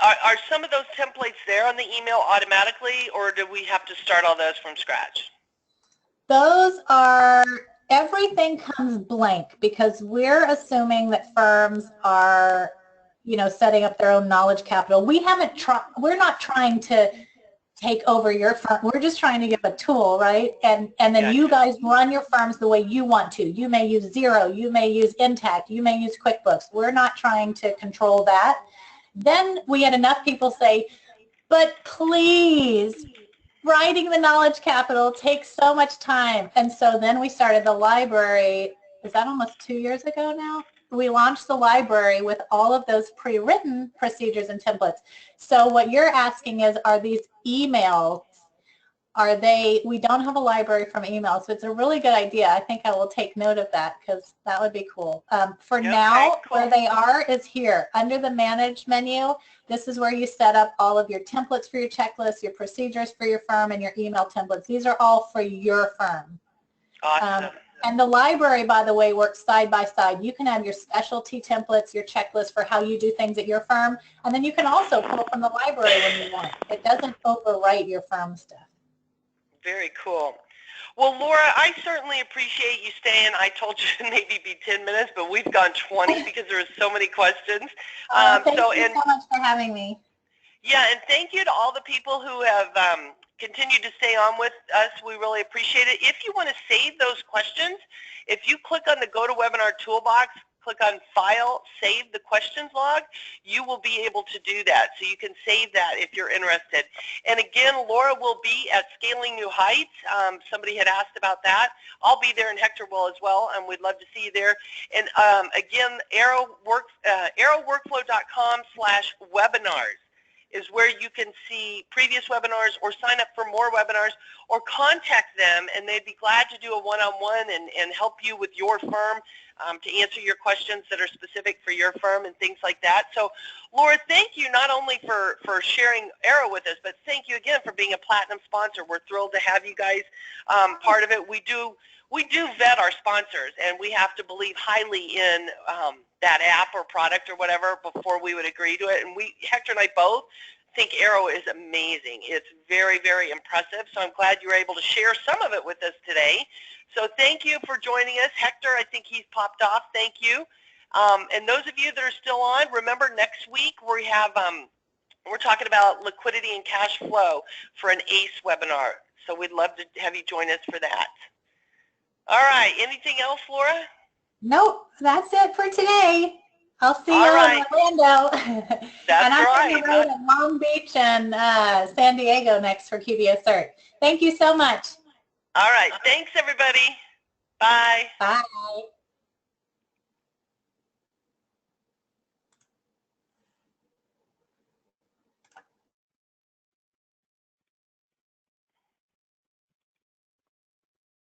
Speaker 1: are some of those templates there on the email automatically, or do we have to start all those from scratch?
Speaker 2: Those are, everything comes blank because we're assuming that firms are, you know, setting up their own knowledge capital. We're not trying to take over your firm. We're just trying to give a tool, right? And then you guys run your firms the way you want to. You may use Xero, you may use Intact, you may use QuickBooks. We're not trying to control that. Then we had enough people say, but please, writing the knowledge capital takes so much time. And so then we started the library. Is that almost 2 years ago now? We launched the library with all of those pre-written procedures and templates. So what you're asking is, are these emails, we don't have a library from emails, so it's a really good idea. I think I will take note of that because that would be cool. Now, cool. Where they are is here. Under the Manage menu, this is where you set up all of your templates for your checklist, your procedures for your firm, and your email templates. These are all for your firm.
Speaker 1: Awesome.
Speaker 2: And the library, by the way, works side by side. You can have your specialty templates, your checklist for how you do things at your firm, and then you can also pull from the library when you want. It doesn't overwrite your firm stuff.
Speaker 1: Very cool. Well, Laura, I certainly appreciate you staying. I told you to maybe be 10 minutes, but we've gone 20 because there are so many questions.
Speaker 2: Thank you so much for having me.
Speaker 1: Yeah, and thank you to all the people who have continued to stay on with us. We really appreciate it. If you want to save those questions, if you click on the Go to Webinar toolbox, click on File, Save the Questions Log, you will be able to do that. So you can save that if you're interested. And again, Laura will be at Scaling New Heights. Somebody had asked about that. I'll be there, and Hector will as well, and we'd love to see you there. And again, aeroworkflow.com/webinars is where you can see previous webinars or sign up for more webinars or contact them, and they'd be glad to do a one-on-one and help you with your firm to answer your questions that are specific for your firm and things like that. So, Laura, thank you not only for sharing Aero with us, but thank you again for being a platinum sponsor. We're thrilled to have you guys part of it. We do vet our sponsors, and we have to believe highly in that app or product or whatever before we would agree to it. And Hector and I both think Aero is amazing. It's very, very impressive. So I'm glad you were able to share some of it with us today. So thank you for joining us. Hector, I think he's popped off. Thank you. And those of you that are still on, remember next week we have We're talking about liquidity and cash flow for an ACE webinar. So we'd love to have you join us for that. All right. Anything else, Laura?
Speaker 2: Nope, that's it for today. I'll see you in Orlando.
Speaker 1: That's
Speaker 2: and I'm
Speaker 1: right.
Speaker 2: on the road in Long Beach and San Diego next for QBO Cert. Thank you so much.
Speaker 1: All right. Thanks, everybody. Bye.
Speaker 2: Bye.